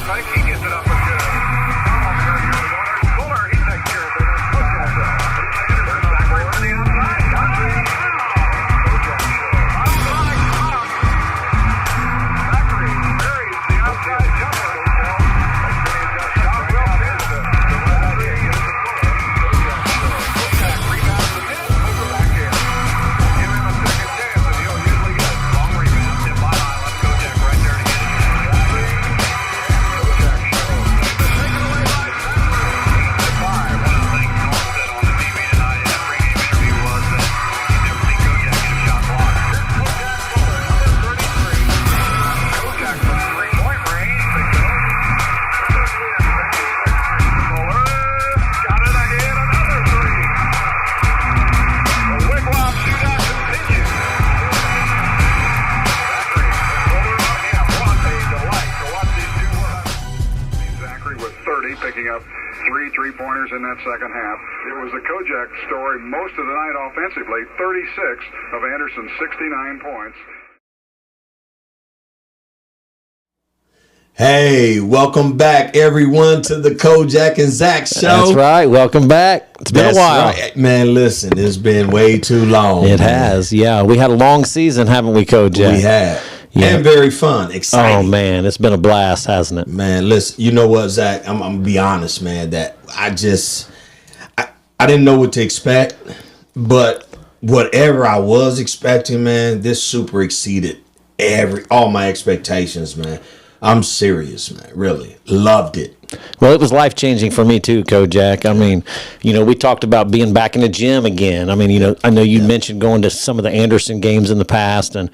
Pike, he gets it up with good. Fuller, he takes care of it. Kojak Zachary to the outside. Got it. Kojak Zachary buries the outside jumper. Shot well missed. Kojak rebounds the net. Over back in. Give him a second chance, and he'll usually get it. Long rebound. Tip by Island. Kojak right there to get it. Picking up three-pointers in that second half. It was the Kojak story most of the night offensively. 36 of Anderson's 69 points. Hey, welcome back, everyone, to the Kojak and Zach show. That's right. Welcome back. It's been a while. Right. Man, listen, it's been way too long. It has, yeah. We had a long season, haven't we, Kojak? We have. Yeah. And very fun, exciting. Oh, man, it's been a blast, hasn't it? Man, listen, you know what, Zach? I'm going to be honest, man, that I didn't know what to expect, but whatever I was expecting, man, this super exceeded all my expectations, man. I'm serious, man. Really. Loved it. Well, it was life-changing for me, too, Kojak. I mean, we talked about being back in the gym again. I mean, I know you mentioned going to some of the Anderson games in the past, and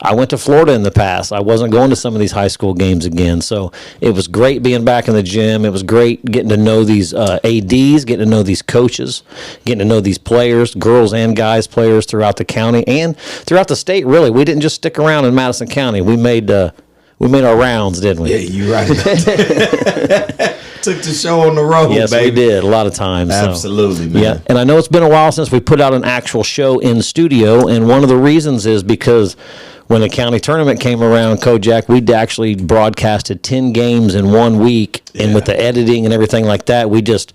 I went to Florida in the past. I wasn't going to some of these high school games again. So it was great being back in the gym. It was great getting to know these ADs, getting to know these coaches, getting to know these players, girls and guys players throughout the county and throughout the state, really. We didn't just stick around in Madison County. We made our rounds, didn't we? Yeah, you're right. Took the show on the road, yes, baby. We did a lot of times. Absolutely, so. man. Yeah, and I know it's been a while since we put out an actual show in studio, and one of the reasons is because when the county tournament came around, Kojak, we'd actually broadcasted 10 games in 1 week, and with the editing and everything like that, we just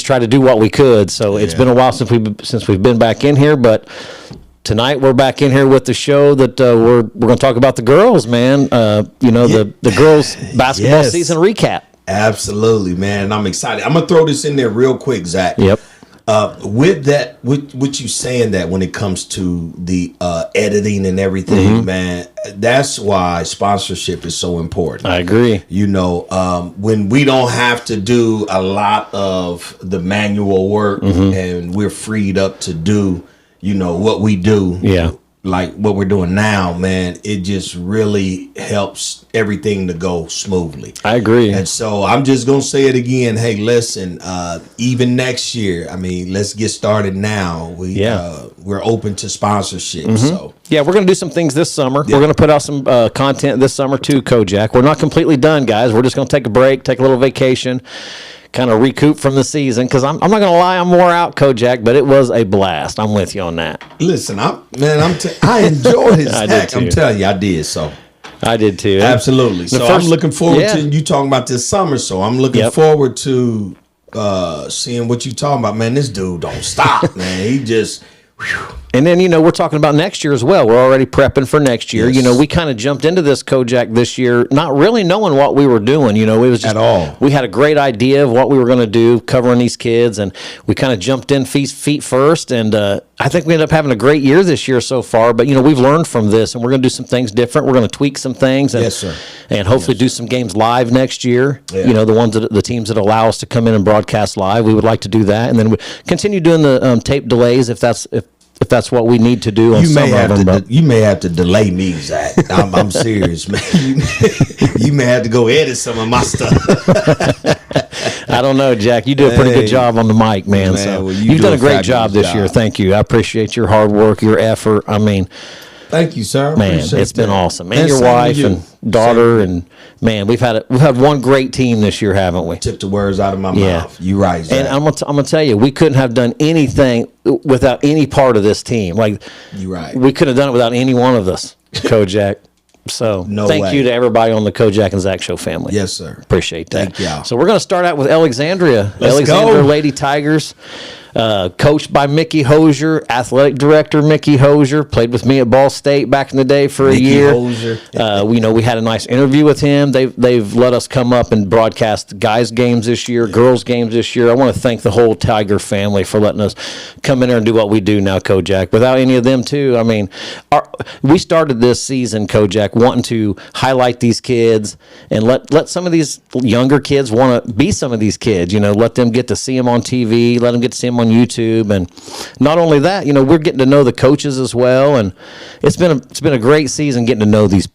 tried to do what we could. So it's been a while since we've been back in here, but tonight we're back in here with the show that we're going to talk about the girls, man. The girls basketball season recap. Absolutely, man. And I'm excited. I'm going to throw this in there real quick, Zach. Yep. With you saying that when it comes to the editing and everything, man, that's why sponsorship is so important. I agree. When we don't have to do a lot of the manual work and we're freed up to do what we do, like what we're doing now, man, it just really helps everything to go smoothly. I agree. And so I'm just going to say it again. Hey, listen, even next year, I mean, let's get started now. We're open to sponsorship. So yeah, we're going to do some things this summer. We're going to put out some content this summer too, Kojak. We're not completely done, guys. We're just going to take a break, take a little vacation, kind of recoup from the season, because I'm not going to lie, I'm wore out, Kojak, but it was a blast. I'm with you on that. Listen, I enjoyed it, Zach. I'm telling you, I did. So I did too. Absolutely. So I'm looking forward to you talking about this summer. So I'm looking forward to seeing what you talking about. Man, this dude don't stop, man. He just... Whew. And then, we're talking about next year as well. We're already prepping for next year. Yes. We kind of jumped into this, Kojak, this year, not really knowing what we were doing. It was just... At all. We had a great idea of what we were going to do, covering these kids, and we kind of jumped in feet first, and I think we ended up having a great year this year so far, but, we've learned from this, and we're going to do some things different. We're going to tweak some things, and, yes, sir. And hopefully do some games live next year. Yeah. The teams that allow us to come in and broadcast live, we would like to do that, and then we continue doing the tape delays if that's what we need to do on some of them. You may have to delay me, Zach. I'm serious, man. You may have to go edit some of my stuff. I don't know, Jack. You do a pretty good job on the mic, man. So you've done a great job this year. Thank you. I appreciate your hard work, your effort. I mean, thank you, sir. Man, it's been awesome. And your wife and daughter, and man, we've had one great team this year, haven't we? Took the words out of my mouth. You right, Zach. And I'm gonna tell you, we couldn't have done anything without any part of this team. Like, you right. We couldn't have done it without any one of us, Kojak. So No thank way. you to everybody on the Kojak and Zach Show family. Yes, sir. Appreciate that. Thank y'all. So we're going to start out with Alexandria. Let's Alexandria go. Lady Tigers. Coached by Mickey Hosier, athletic director Mickey Hosier, played with me at Ball State back in the day for Mickey a year. Hosier. We had a nice interview with him. They've let us come up and broadcast guys games this year, girls games this year. I want to thank the whole Tiger family for letting us come in there and do what we do now, Kojak. Without any of them too, I mean, we started this season, Kojak, wanting to highlight these kids and let some of these younger kids want to be some of these kids. Let them get to see them on TV, let them get to see them on YouTube, and not only that, we're getting to know the coaches as well, and it's been a great season getting to know these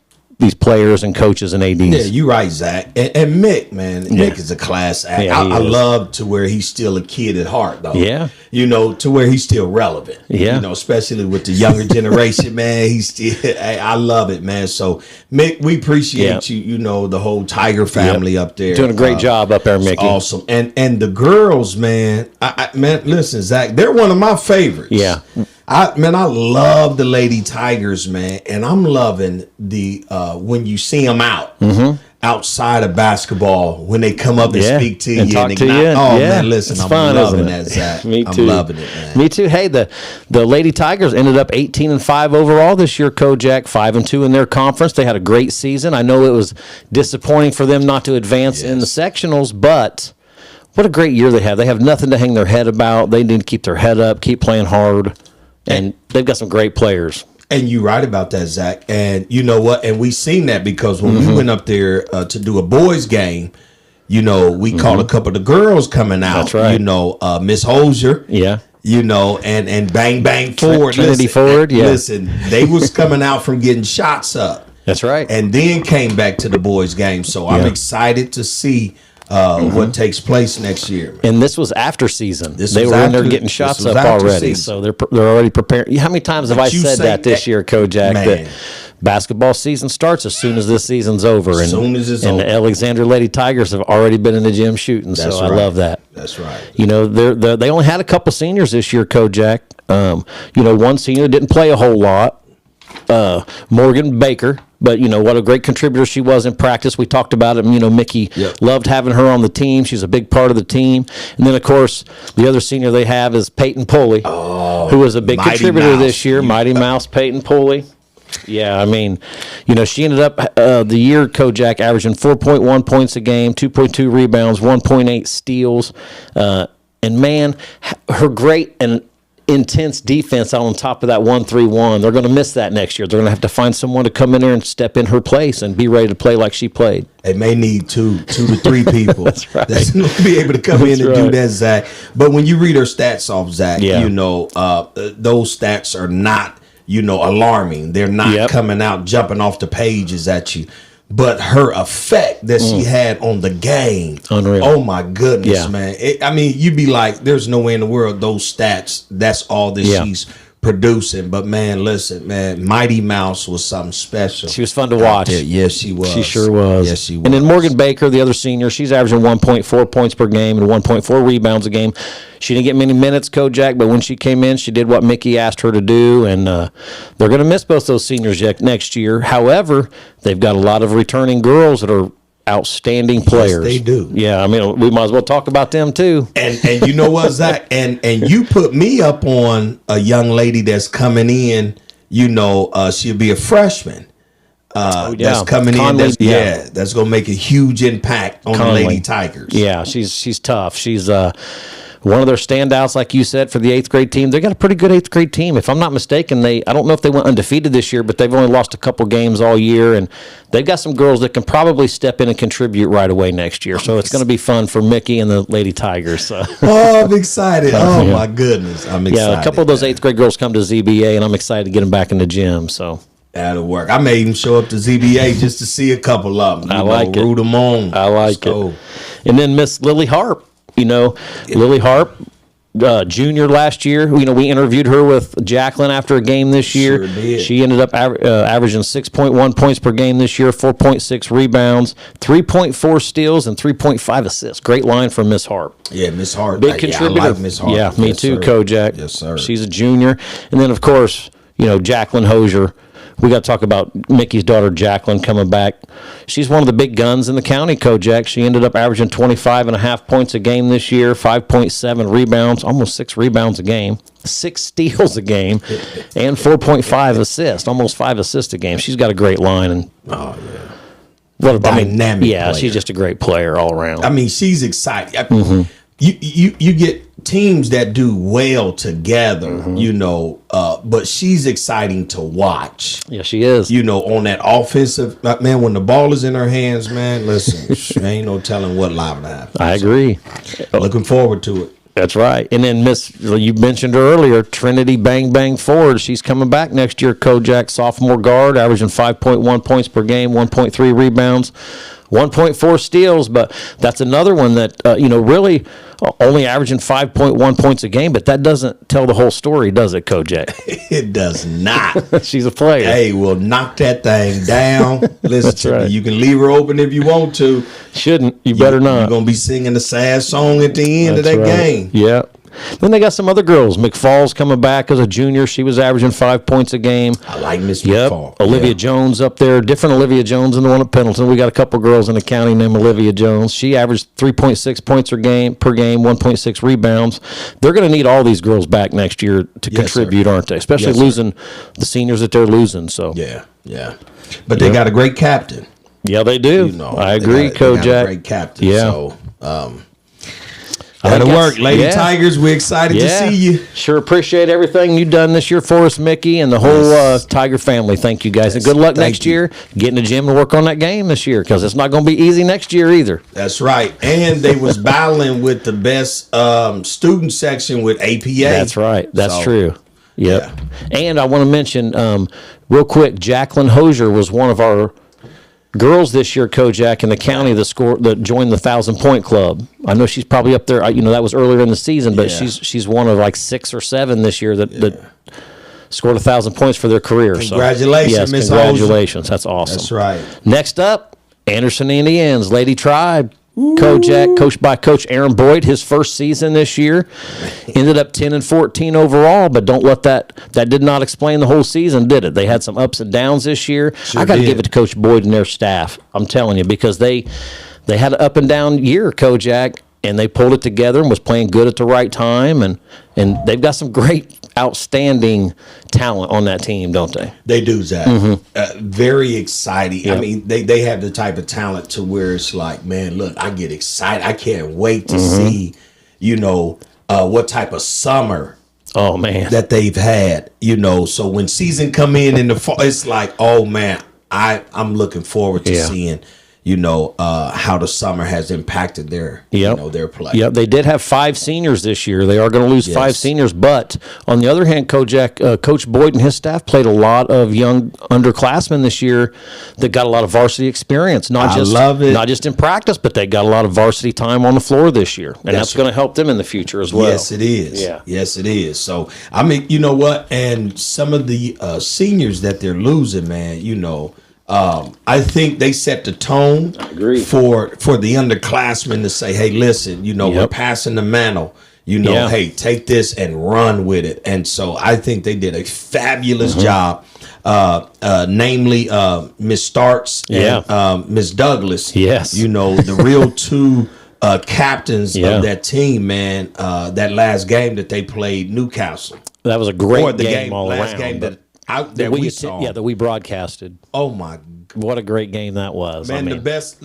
players and coaches and ADs. Yeah, you're right, Zach. And Mick, man, Mick is a class act. Yeah, I he is. love to where he's still a kid at heart, though. Yeah. To where he's still relevant. Yeah. Especially with the younger generation, man. He's still, I love it, man. So, Mick, we appreciate you, the whole Tiger family up there. Doing a great job up there, Mickey. Awesome. And the girls, man, man, listen, Zach, they're one of my favorites. Yeah. I love the Lady Tigers, man, and I'm loving the when you see them outside of basketball when they come up and speak to and you talk and to you. Oh Yeah. man, listen, It's I'm fun, loving isn't it? that, Zach. Me too. I'm loving it, man. Me too. Hey, the Lady Tigers ended up 18-5 overall this year. Kojak 5-2 in their conference. They had a great season. I know it was disappointing for them not to advance in the sectionals, but what a great year they have. They have nothing to hang their head about. They need to keep their head up, keep playing hard. And they've got some great players. And you're right about that, Zach. And you know what? And we seen that because when we went up there to do a boys game, we caught a couple of the girls coming out. That's right. Miss Hosier. Yeah. And Bang Bang Ford. Trinity Ford, yeah. Listen, they was coming out from getting shots up. That's right. And then came back to the boys game. So I'm excited to see what takes place next year, man. And this was after season. This They was were in there after- getting this shots was up after already. season. So they're already preparing. How many times have I you said say that this that- year, Kojak, Man. that basketball season starts as soon as this season's over. As soon as it's and over. the Alexandria Lady Tigers have already been in the gym shooting, That's so I right. love that. That's right. They only had a couple seniors this year, Kojak. One senior didn't play a whole lot. Morgan Baker, but what a great contributor she was in practice. We talked about it. Mickey loved having her on the team. She's a big part of the team. And then of course the other senior they have is Peyton Pulley, who was a big Mighty contributor Mouse. this year. Mighty Mouse Peyton Pulley. Yeah, she ended up the year, Kojak, averaging 4.1 points a game, 2.2 rebounds, 1.8 steals, and man, her great and intense defense on top of that 1-3-1. They're going to miss that next year. They're going to have to find someone to come in there and step in her place and be ready to play like she played. They may need two to three people That's right. that's going to be able to come in and do right. that, Zach. But when you read her stats off, Zach, Yeah. those stats are not, alarming. They're not coming out, jumping off the pages at you. But her effect that she had on the game, Unreal. Oh my goodness, Yeah. man! You'd be like, "There's no way in the world those stats. That's all that she's producing." But man, listen, man, Mighty Mouse was something special. She was fun to watch. Yeah, yes, she was. She sure was. Yes, she was. And then Morgan Baker, the other senior, she's averaging 1.4 points per game and 1.4 rebounds a game. She didn't get many minutes, Kojak, but when she came in, she did what Mickey asked her to do, and they're going to miss both those seniors next year. However, they've got a lot of returning girls that are outstanding players. they do. Yeah, we might as well talk about them too. And you know what, Zach? And you put me up on a young lady that's coming in. She'll be a freshman. That's coming Conley, in. That's going to make a huge impact on Conley. the Lady Tigers. Yeah, she's tough. She's one of their standouts, like you said, for the 8th grade team. They got a pretty good 8th grade team. If I'm not mistaken, I don't know if they went undefeated this year, but they've only lost a couple games all year, and they've got some girls that can probably step in and contribute right away next year. So it's going to be fun for Mickey and the Lady Tigers. So. Oh, I'm excited. Oh, my goodness. I'm excited. Yeah, a couple of those 8th grade girls come to ZBA, and I'm excited to get them back in the gym. So That'll work. I may even show up to ZBA just to see a couple of them. I like it. Root them on. I like it. And then Miss Lily Harp. Lily Harp, junior last year. We interviewed her with Jacqueline after a game this year. Sure did. She ended up averaging 6.1 points per game this year, 4.6 rebounds, 3.4 steals, and 3.5 assists. Great line from Miss Harp. Yeah, Miss Hart. Big contributor. I like Miss Hart. Yeah, me Yes, too, sir. Kojak. Yes, sir. She's a junior. And then, of course, Jacqueline Hosier we got to talk about Mickey's daughter, Jacqueline, coming back. She's one of the big guns in the county, Kojak. She ended up averaging 25.5 points a game this year, 5.7 rebounds, almost 6 rebounds a game, 6 steals a game, and 4.5 assists, almost 5 assists a game. She's got a great line. And Oh, yeah. what a Dynamic yeah, player. she's just a great player all around. I mean, she's exciting. You get teams that do well together, you know, but she's exciting to watch. Yeah, she is. You know, on that offensive, man, when the ball is in her hands, man, listen, ain't no telling what liable to happen. I agree. Looking forward to it. That's right. And then you mentioned her earlier, Trinity Bang Bang Ford. She's coming back next year, Kojak, sophomore guard, averaging 5.1 points per game, 1.3 rebounds, 1.4 steals. But that's another one that, really only averaging 5.1 points a game. But that doesn't tell the whole story, does it, Kojak? It does not. She's a player. Hey, we'll knock that thing down. Listen to right. me. You can leave her open if you want to. Shouldn't. You better not. You're going to be singing a sad song at the end of that game. Yeah. Then they got some other girls. McFall's coming back as a junior. She was averaging 5 points a game. I like Miss Yep. McFall. Olivia Yeah. Jones up there. Different Olivia Jones than the one at Pendleton. We got a couple girls in the county named Olivia Jones. She averaged 3.6 points per game, 1.6 rebounds. They're going to need all these girls back next year to contribute, aren't they? Especially Yes, sir. losing the seniors that they're losing. So Yeah. But they got a great captain. yeah, they do. You know, I agree, they got a Kojak. great captain. Yeah. So, I that'll think work. that's- Lady yeah. Tigers, we're excited to see you. Sure appreciate everything you've done this year for us, Mickey, and the whole Yes. Tiger family. Thank you, guys. And good luck Thank next you. year. Get in the gym and work on that game this year because it's not going to be easy next year either. That's right. And they was battling with the best student section with APA. That's right. That's So, true. Yep. And I want to mention real quick, Jacqueline Hosier was one of our girls this year, Kojak, in the county that joined the 1,000-point club. I know she's probably up there. That was earlier in the season, but Yeah. she's one of like 6 or 7 this year that scored 1,000 points for their career. Congratulations, so, yes, Miss congratulations. That's awesome. That's right. Next up, Anderson Indians, Lady Tribe. Kojak, coached by Coach Aaron Boyd, his first season this year, ended up 10-14 overall. But don't let that did not explain the whole season, did it? They had some ups and downs this year. I got to did. give it to Coach Boyd and their staff. I'm telling you, because they had an up and down year, Kojak, and they pulled it together and was playing good at the right time, and they've got some great, outstanding talent on that team, don't they? They do, Zach. Very exciting. I mean, they have the type of talent to where it's like, man, look, I get excited. I can't wait to see, what type of summer Oh man, that they've had. So when season come in the fall, it's like, oh man, I'm looking forward to seeing, how the summer has impacted their their play. Yep, they did have 5 seniors this year. They are going to lose 5 seniors, but on the other hand, Coach Boyd and his staff played a lot of young underclassmen this year that got a lot of varsity experience. I love it. Not just in practice, but they got a lot of varsity time on the floor this year, and that's going to help them in the future as well. Yes, it is. Yeah. Yes, it is. So, I mean, you know what? And some of the seniors that they're losing, man, I think they set the tone for the underclassmen to say, hey, listen, we're passing the mantle. Hey, take this and run with it. And so I think they did a fabulous job. Namely Miss Starks and Miss Douglas. Yes. The real two captains of that team, man. That last game that they played Newcastle. That was a great the game all last around. game that we saw. Yeah, that we broadcasted. Oh my! What a great game that was. Man, the best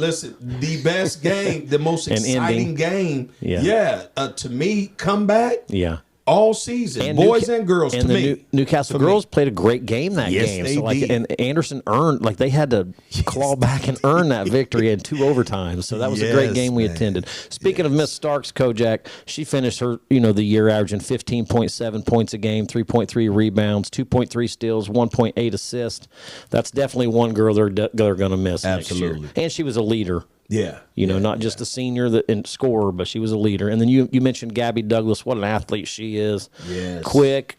game, the most exciting game. Yeah. To me, comeback. Yeah. All season, boys and girls. And to the me, Newcastle girls played a great game that game. They so did. And Anderson earned, they had to claw back and earn that victory in 2 overtimes. So that was a great game we attended. Speaking of Miss Starks, Kojak, she finished her the year averaging 15.7 points a game, 3.3 rebounds, 2.3 steals, 1.8 assists. That's definitely one girl they're going to miss Absolutely. next year. And she was a leader. Yeah. Not just a senior and scorer, but she was a leader. And then you mentioned Gabby Douglas. What an athlete she is. Yes. Quick.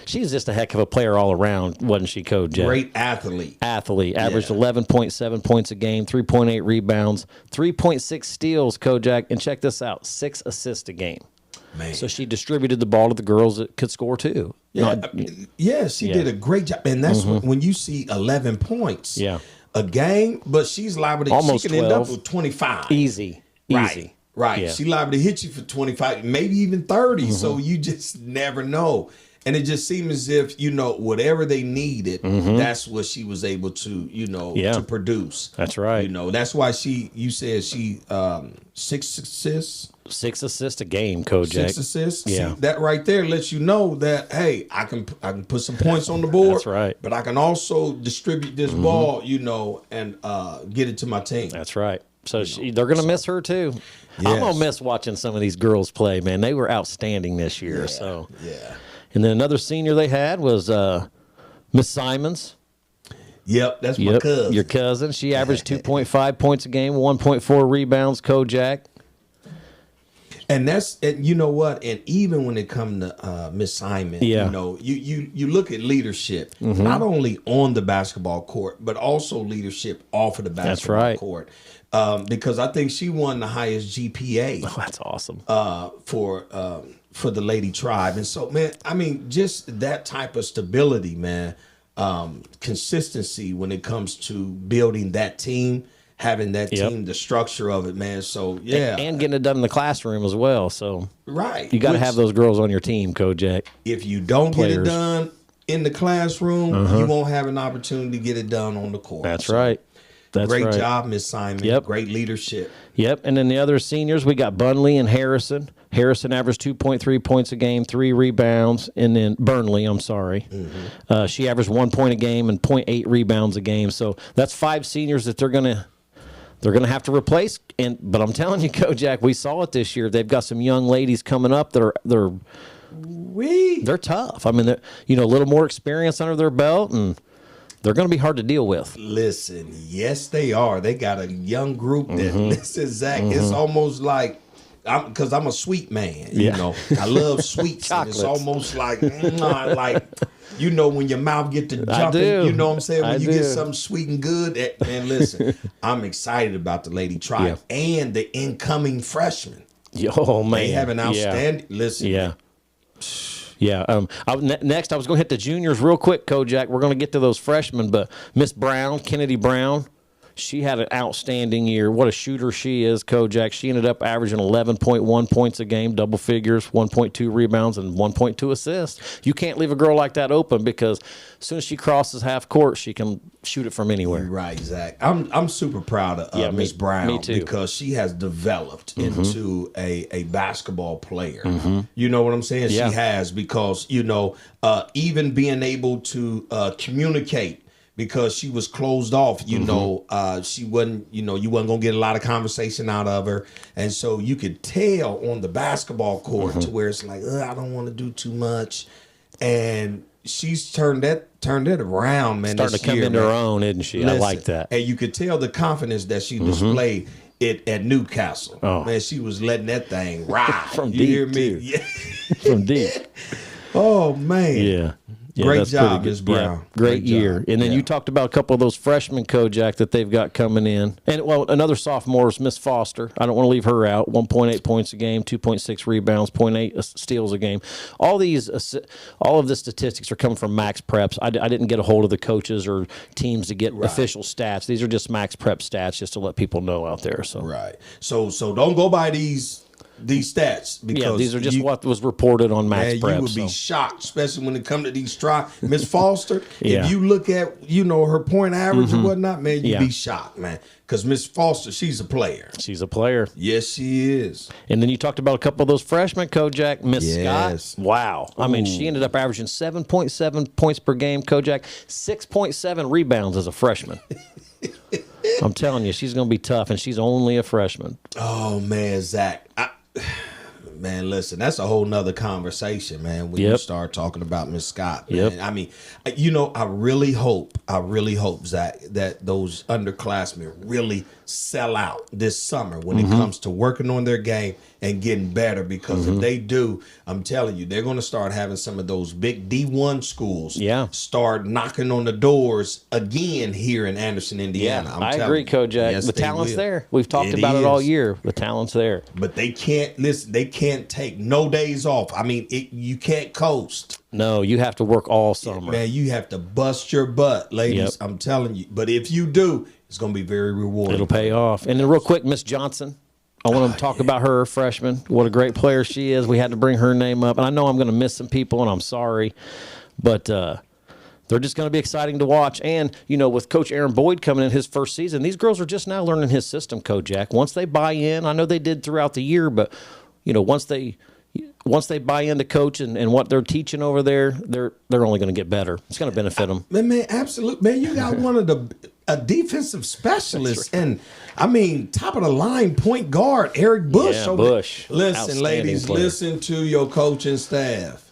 She's just a heck of a player all around, wasn't she, Kojak? Great athlete. Averaged 11.7 points a game, 3.8 rebounds, 3.6 steals, Kojak. And check this out, 6 assists a game. Man. So she distributed the ball to the girls that could score too. Yeah, she did a great job, and that's when you see 11 points, a game. But she's liable to Almost she can end up 12. with 25, Easy. Right. Yeah. She liable to hit you for 25, maybe even 30. So you just never know. And it just seemed as if, whatever they needed, that's what she was able to, to produce. That's right. That's why you said she 6 assists. 6 assists a game, Kojak. 6 assists. Yeah. See, that right there lets you know that, hey, I can put some points on the board. That's right. But I can also distribute this ball, and get it to my team. That's right. So they're going to miss her too. Yes. I'm going to miss watching some of these girls play, man. They were outstanding this year. Yeah. And then another senior they had was Miss Simons. Yep, that's my cousin. Your cousin. She averaged 2.5 points a game, 1.4 rebounds, Kojak. And you know what? And even when it comes to Miss Simon, you look at leadership, not only on the basketball court, but also leadership off of the basketball court. Because I think she won the highest GPA. Oh, that's awesome. For the Lady Tribe. And so, man, I mean, just that type of stability, man, consistency when it comes to building that team, having that team, the structure of it, man. So, yeah. And getting it done in the classroom as well. So, right. You got to have those girls on your team, Kojak. If you don't get it done in the classroom, you won't have an opportunity to get it done on the court. That's right. That's great right. job, Miss Simon. Yep. Great leadership. Yep. And then the other seniors, we got Bunley and Harrison. Harrison averaged 2.3 points a game, 3 rebounds. And then Burnley, I'm sorry. She averaged 1 point a game and 0.8 rebounds a game. So that's 5 seniors that they're gonna have to replace. But I'm telling you, Kojak, we saw it this year. They've got some young ladies coming up that they're tough. I mean, they're, a little more experience under their belt, and they're going to be hard to deal with. Listen, yes, they are. They got a young group that, listen, Zach, it's almost like, because I'm a sweet man, I love sweets. And it's almost like, when your mouth get to jumping, you know what I'm saying? When you get something sweet and good, man, listen, I'm excited about the Lady Tribe and the incoming freshmen. Oh, man. They have an outstanding, listen. Yeah. Yeah. Next, I was going to hit the juniors real quick, Kojak. We're going to get to those freshmen, but Miss Brown, Kennedy Brown, she had an outstanding year. What a shooter she is, Kojak. She ended up averaging 11.1 points a game, double figures, 1.2 rebounds, and 1.2 assists. You can't leave a girl like that open because as soon as she crosses half court, she can shoot it from anywhere. Right, Zach. I'm super proud of Miss Brown me too. Because she has developed into a basketball player. You know what I'm saying? Yeah. She has because, even being able to communicate because she was closed off, she wasn't, you wasn't going to get a lot of conversation out of her. And so you could tell on the basketball court to where it's like, I don't want to do too much. And she's turned that around, man. Starting to come into her own, isn't she? Listen, I like that. And you could tell the confidence that she displayed at Newcastle. Oh. Man, she was letting that thing ride. From you deep, hear me? too. Yeah. From deep. Oh, man. Yeah. Great that's job, pretty good. Ms. Brown. Yeah, great year. job. And then you talked about a couple of those freshmen, Kojak, that they've got coming in. And, another sophomore is Miss Foster. I don't want to leave her out. 1.8 points a game, 2.6 rebounds, 0.8 steals a game. All of the statistics are coming from Max Preps. I didn't get a hold of the coaches or teams to get official stats. These are just Max Prep stats just to let people know out there. So Right. So don't go by these stats because these are just what was reported on Max Prep. You would be shocked, especially when it comes to these tries. Miss Foster, Yeah. if you look at her point average and whatnot, man, you'd be shocked, man. Because Miss Foster, she's a player. She's a player. Yes, she is. And then you talked about a couple of those freshmen, Kojak. Miss Yes. Scott. Wow. I mean, she ended up averaging 7.7 points per game, Kojak. 6.7 rebounds as a freshman. I'm telling you, she's going to be tough, and she's only a freshman. Oh, man, Zach. Man, listen, that's a whole nother conversation, man, when you start talking about Miss Scott. Man. Yep. I mean, I really hope, Zach, that those underclassmen really sell out this summer when it comes to working on their game and getting better, because if they do, I'm telling you, they're going to start having some of those big D1 schools start knocking on the doors again here in Anderson, Indiana. I agree, Kojak. Yes, the they talent's will. there. We've talked about it all year. The talent's there. But they can't listen. They can't take no days off. I mean, you can't coast. No, you have to work all summer. Man, you have to bust your butt, ladies. I'm telling you. But if you do, it's going to be very rewarding. It'll pay off. And then real quick, Miss Johnson. I want to talk about her, freshman. What a great player she is. We had to bring her name up. And I know I'm going to miss some people, and I'm sorry. But they're just going to be exciting to watch. And, with Coach Aaron Boyd coming in his first season, these girls are just now learning his system, Kojak. Once they buy in, I know they did throughout the year, but, once they buy into Coach and what they're teaching over there, they're only going to get better. It's going to benefit them. Man, absolutely. Man, you got one of a defensive specialist, and I mean, top of the line point guard Eric Bush. Yeah, Bush. Listen, ladies, player. listen to your coaching staff.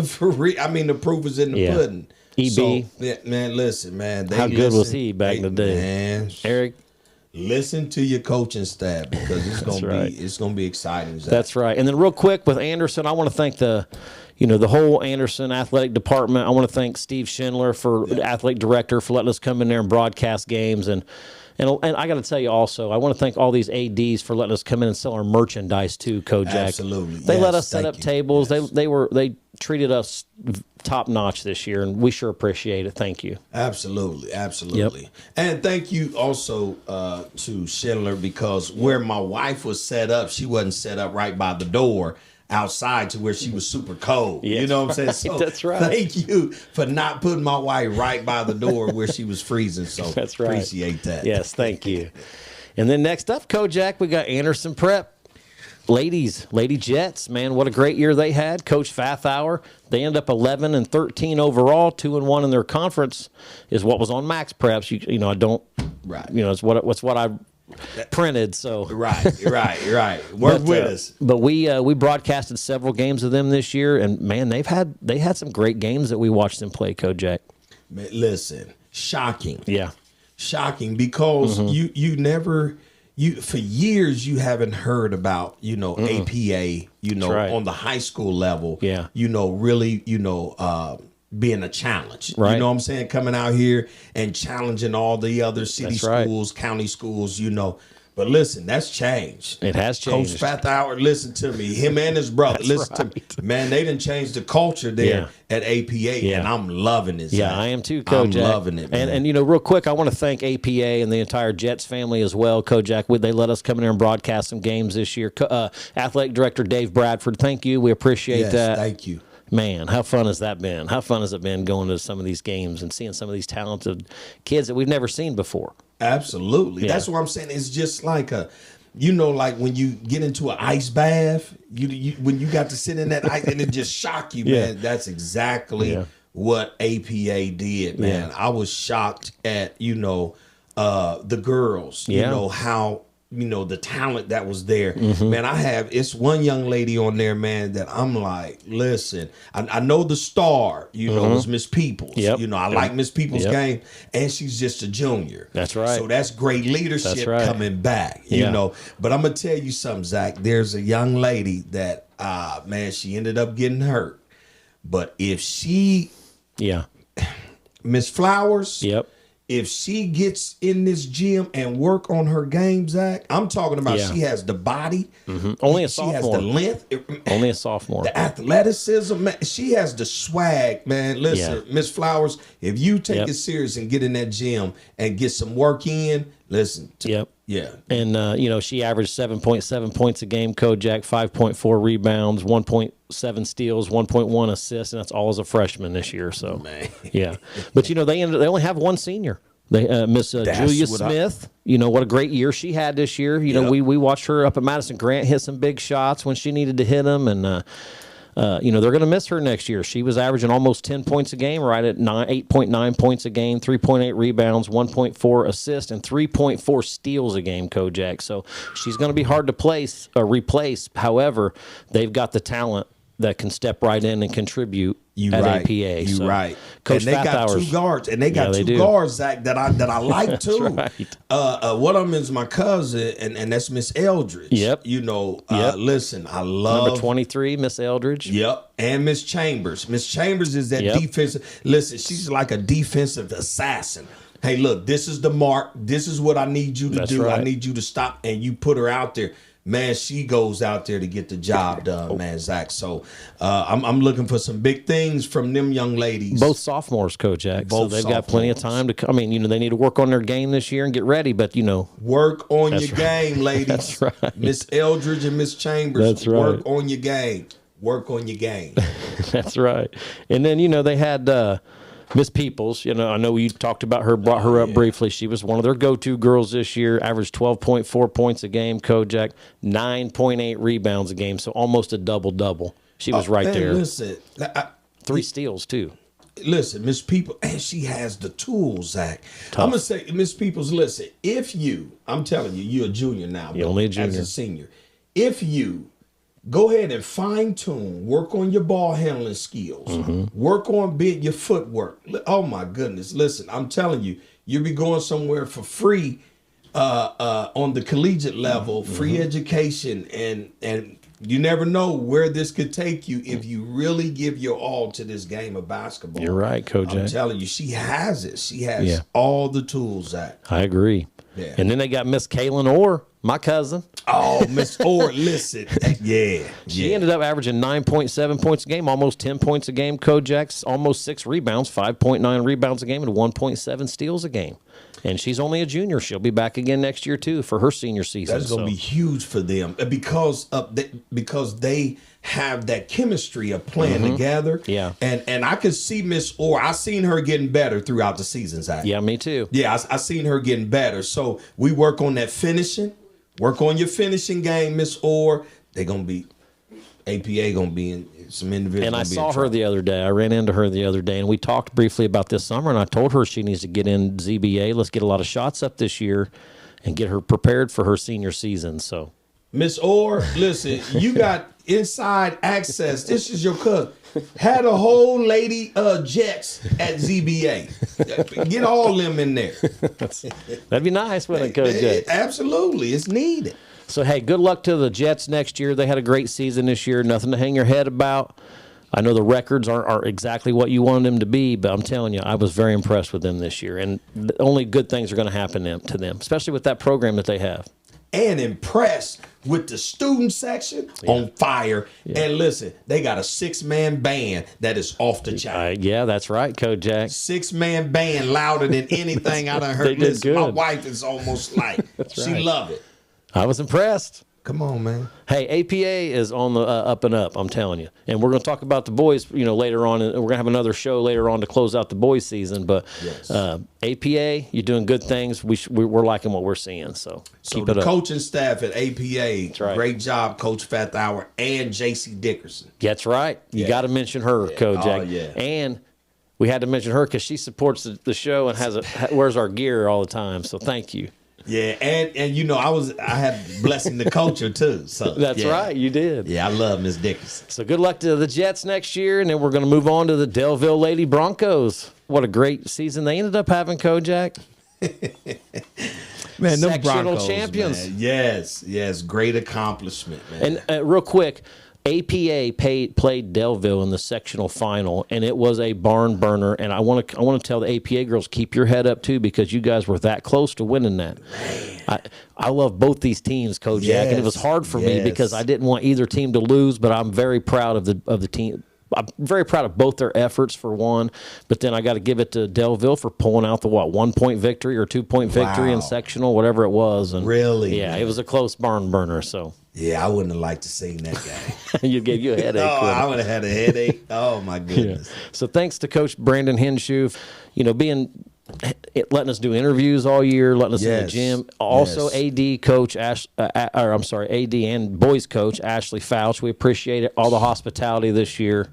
For real, I mean, the proof is in the pudding. EB, so, man, listen, man. How good was he back in the day? Man, Eric. Listen to your coaching staff, because it's gonna be exciting. Zach. That's right. And then real quick with Anderson, I want to thank the whole Anderson athletic department. I want to thank Steve Schindler, the athletic director, for letting us come in there and broadcast games. And I got to tell you also, I want to thank all these ADs for letting us come in and sell our merchandise too, Kojak. Absolutely. They let us set thank up you. tables. Yes. They treated us top notch this year, and we sure appreciate it. Thank you. Absolutely. Yep. And thank you also to Schindler, because where my wife was set up, she wasn't set up right by the door outside to where she was super cold. Yes, you know what I'm saying? So that's right. Thank you for not putting my wife right by the door where she was freezing. So That's right. Appreciate that. Yes, thank you. And then next up, Kojak, we got Anderson Prep. Lady Jets, man, what a great year they had. Coach Fathauer, they ended up 11-13 overall, 2-1 in their conference, is what was on Max Preps. I don't, Right. It's what I printed. So Right. Work with us. But we broadcasted several games of them this year, and man, they had some great games that we watched them play. Kojak. Man, listen, shocking. Yeah. Shocking, because you never. For years you haven't heard about APA right. on the high school level Yeah. Really being a challenge, Right. you know what I'm saying, coming out here and challenging all the other city That's right. schools, county schools, but listen, that's changed. It has changed. Coach Fathauer, listen to me, him and his brother, listen to me, man, they done changed the culture there at APA, and I'm loving it. Yeah, I am too, Kojak. I'm loving it, man. And real quick, I want to thank APA and the entire Jets family as well, Kojak. They let us come in there and broadcast some games this year. Athletic Director Dave Bradford, thank you. We appreciate that. Thank you. Man, how fun has that been? How fun has it been going to some of these games and seeing some of these talented kids that we've never seen before? Absolutely. Yeah. That's what I'm saying. It's just like like when you get into an ice bath, when you got to sit in that ice and it just shock you, man. That's exactly what APA did, man. Yeah. I was shocked at, the girls, how, the talent that was there. Man, it's one young lady on there, man, that I'm like, listen, I know the star, was Miss Peoples. Yep. I like Miss Peoples' game, and she's just a junior. That's right. So that's great leadership That's right. coming back, But I'm going to tell you something, Zach. There's a young lady that, man, she ended up getting hurt. But if she, Miss Flowers, if she gets in this gym and work on her game, Zach, I'm talking about she has the body. Only a She sophomore. has the length. Only a sophomore. The athleticism, man. She has the swag, man. Listen, Miss Flowers, if you take it serious and get in that gym and get some work in, listen. Yeah. And, she averaged 7.7 points a game, Kojak, 5.4 rebounds, 1.7 steals, 1.1 assists, and that's all as a freshman this year. So, Man. yeah. But, they only have one senior. They Miss Julia Smith, what a great year she had this year. We watched her up at Madison Grant hit some big shots when she needed to hit them, and they're going to miss her next year. She was averaging almost 10 points a game, right at 8.9 points a game, 3.8 rebounds, 1.4 assists, and 3.4 steals a game, Kojak. So she's going to be hard to replace. However, they've got the talent that can step right in and contribute You at right. APA. You So, right. Coach And they got Fathauer's- 2 guards, and they got Yeah, they 2 do. guards, Zach, that I like too. right. One of them is my cousin, and that's Miss Eldridge. Yep. You know, Yep. listen, I Number love 23, Miss Eldridge. Yep, and Miss Chambers. Miss Chambers is that Yep. defensive. Listen, she's like a defensive assassin. Hey, look, this is the mark. This is what I need you to That's do. I right. need you to stop, and you put her out there. Man, she goes out there to get the job done, man, Zach. So I'm looking for some big things from them young ladies. Both sophomores, Kojak. So Both they've got plenty of sophomores. time to. I mean, they need to work on their game this year and get ready. But Work on That's your right. game, ladies. That's right. Miss Eldridge and Miss Chambers. That's right. Work on your game. Work on your game. that's right. And then they had Miss Peoples. I know you talked about her, brought her up briefly. She was one of their go-to girls this year. Averaged 12.4 points a game. Kojak 9.8 rebounds a game. So almost a double-double. She was right Man, there. Listen, 3 steals too. Listen, Miss People, and she has the tools, Zach. I'm gonna say, Miss Peoples, listen, I'm telling you, you're a junior now, You're but only a as junior. a senior. If you go ahead and fine tune, work on your ball handling skills, Mm-hmm. work on your footwork. Oh my goodness, listen, I'm telling you, you'll be going somewhere for free on the collegiate level, free Mm-hmm. education, and you never know where this could take you if you really give your all to this game of basketball. You're right, Kojak. I'm telling you, she has it. She has Yeah. all the tools, Zach. I agree. Yeah. And then they got Miss Kaylin Orr, my cousin. Oh, Miss Orr, listen. Yeah. She ended up averaging 9.7 points a game, almost 10 points a game. Kojak's almost 6 rebounds, 5.9 rebounds a game, and 1.7 steals a game. And she's only a junior. She'll be back again next year too for her senior season. That's going to be huge for them because they have that chemistry of playing together. Mm-hmm. Yeah. And I could see Miss Orr. I seen her getting better throughout the season, Zach. Yeah, me too. Yeah, I seen her getting better. So we work on that finishing. Work on your finishing game, Miss Orr. They're going to be APA going to be in some individuals. And I saw her the other day. I ran into her the other day, and we talked briefly about this summer, and I told her she needs to get in ZBA. Let's get a lot of shots up this year and get her prepared for her senior season. So, Miss Orr, listen, you got inside access. This is your cousin. Had a whole lady Jets at ZBA. Get all them in there. that'd be nice, wouldn't it, Coach? Absolutely. It's needed. So, hey, good luck to the Jets next year. They had a great season this year. Nothing to hang your head about. I know the records aren't exactly what you wanted them to be, but I'm telling you, I was very impressed with them this year. And only good things are going to happen to them, especially with that program that they have. And impressed with the student section on fire. And listen, they got a 6-man band that is off the chain. Yeah, that's right, Kojak. 6-man band louder than anything I done heard. They did Listen, my good. wife is almost like, she right. love it. I was impressed. Come on, man. Hey, APA is on the up and up, I'm telling you. And we're going to talk about the boys, later on. And we're going to have another show later on to close out the boys season. But Yes. APA, you're doing good things. We're liking what we're seeing. So keep the it up. coaching staff at APA, right. great job, Coach Fathauer and JC Dickerson. That's right. You Yeah. got to mention her, Kojak. Oh, yeah. And we had to mention her because she supports the show and wears our gear all the time. So thank you. Yeah, and I had blessing the culture too. So That's yeah. right. You did. Yeah, I love Miss Dickerson. So good luck to the Jets next year, and then we're going to move on to the Delville Lady Broncos. What a great season they ended up having, Kojak. Man, them Sectional Broncos, champions. man. Yes, great accomplishment, man. And real quick, APA played Delville in the sectional final, and it was a barn burner. And I want to tell the APA girls, keep your head up too, because you guys were that close to winning that. I love both these teams, Kojak, and it was hard for me because I didn't want either team to lose. But I'm very proud of the team. I'm very proud of both their efforts for one, but then I got to give it to Delville for pulling out the 1-point victory or 2-point victory in Wow. sectional, whatever it was. And Really, yeah, man. it was a close barn burner. So Yeah, I wouldn't have liked to seen that guy. you gave you a headache. Oh, wouldn't it? I would have had a headache. Oh my goodness. So thanks to Coach Brandon Henshaw, letting us do interviews all year, letting us in the Yes. gym. Also, Yes. AD coach AD and boys coach Ashley Fouch. We appreciate it. All the hospitality this year.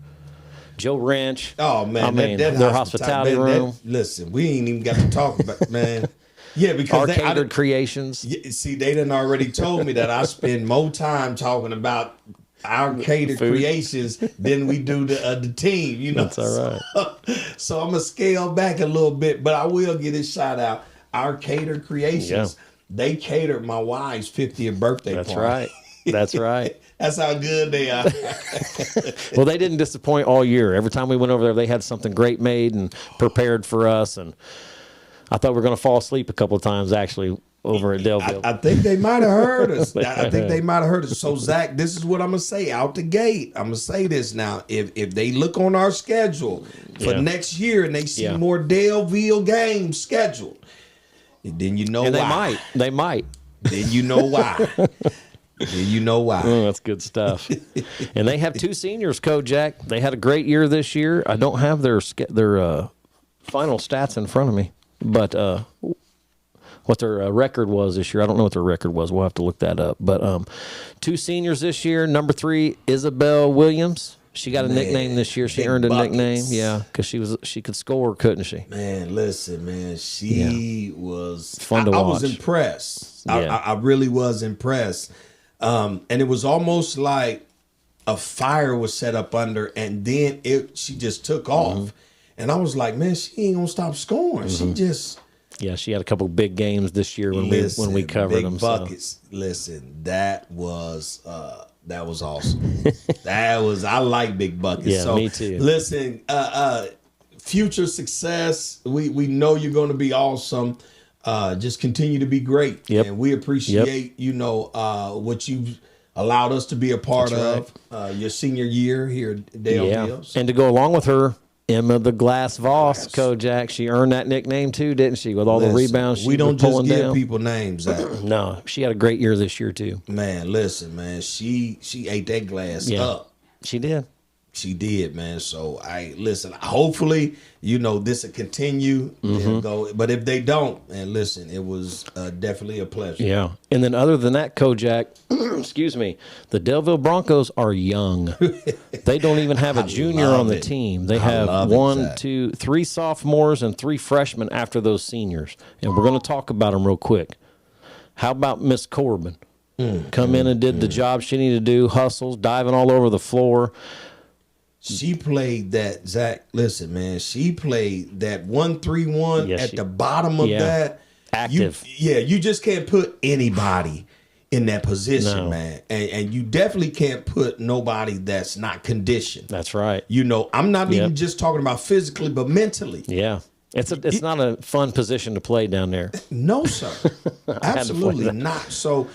Joe Wrench. Oh man, I mean, that their hospitality room. Listen, we ain't even got to talk about man. Yeah, because Our catered creations. See, they done already told me that I spend more time talking about our cater Food. creations than we do the team. You know, That's all right. So I'm gonna scale back a little bit, but I will get a shout out. Our cater creations, they catered my wife's 50th birthday That's party. right. That's right. That's how good they are. Well, they didn't disappoint all year. Every time we went over there, they had something great made and prepared for us. And I thought we were going to fall asleep a couple of times, actually, over at Delville. I think they might have heard us. They I think they might have heard us. So, Zach, this is what I'm going to say out the gate. I'm going to say this now. If they look on our schedule for next year and they see more Delville games scheduled, then you know and why. They might. Then you know why. Then you know why. Oh, that's good stuff. And they have 2 seniors, Kojak. They had a great year this year. I don't have their final stats in front of me, but what their record was this year. I don't know what their record was. We'll have to look that up. But 2 seniors this year. Number 3, Isabel Williams. She got a nickname this year. She earned a nickname, because she could score, couldn't she? Man, listen, man, she was fun to watch. I was impressed. Yeah. I really was impressed. And it was almost like a fire was set up under, and then she just took off. And I was like, man, she ain't gonna stop scoring. She just she had a couple big games this year when we covered big them. Buckets. So. Listen, that was awesome. I like big buckets. Yeah, so, me too. Listen, future success. We know you're going to be awesome. Just continue to be great. Yep. And we appreciate, what you've allowed us to be a part of your senior year here at Delville. And to go along with her, Emma the Glass Voss, Kojak, she earned that nickname too, didn't she? With all the rebounds she we don't was pulling just give down. people names out. No, she had a great year this year too. Man, listen, man, she ate that glass up. She did. She did, man. So hopefully, this will continue and go. But if they don't, and listen, it was definitely a pleasure. Yeah. And then other than that, Kojak, excuse me, the Delville Broncos are young. They don't even have a junior on the team. They have 1, 2, 3 sophomores and 3 freshmen after those seniors. And we're going to talk about them real quick. How about Miss Corbin? Come in and did the job she needed to do, hustles, diving all over the floor. She played that, Zach. Listen, man, she played that 1-3-1 at the bottom of that. Active. You just can't put anybody in that position, man. And you definitely can't put nobody that's not conditioned. That's right. I'm not even just talking about physically, but mentally. Yeah. It's not a fun position to play down there. No, sir. Absolutely not. So,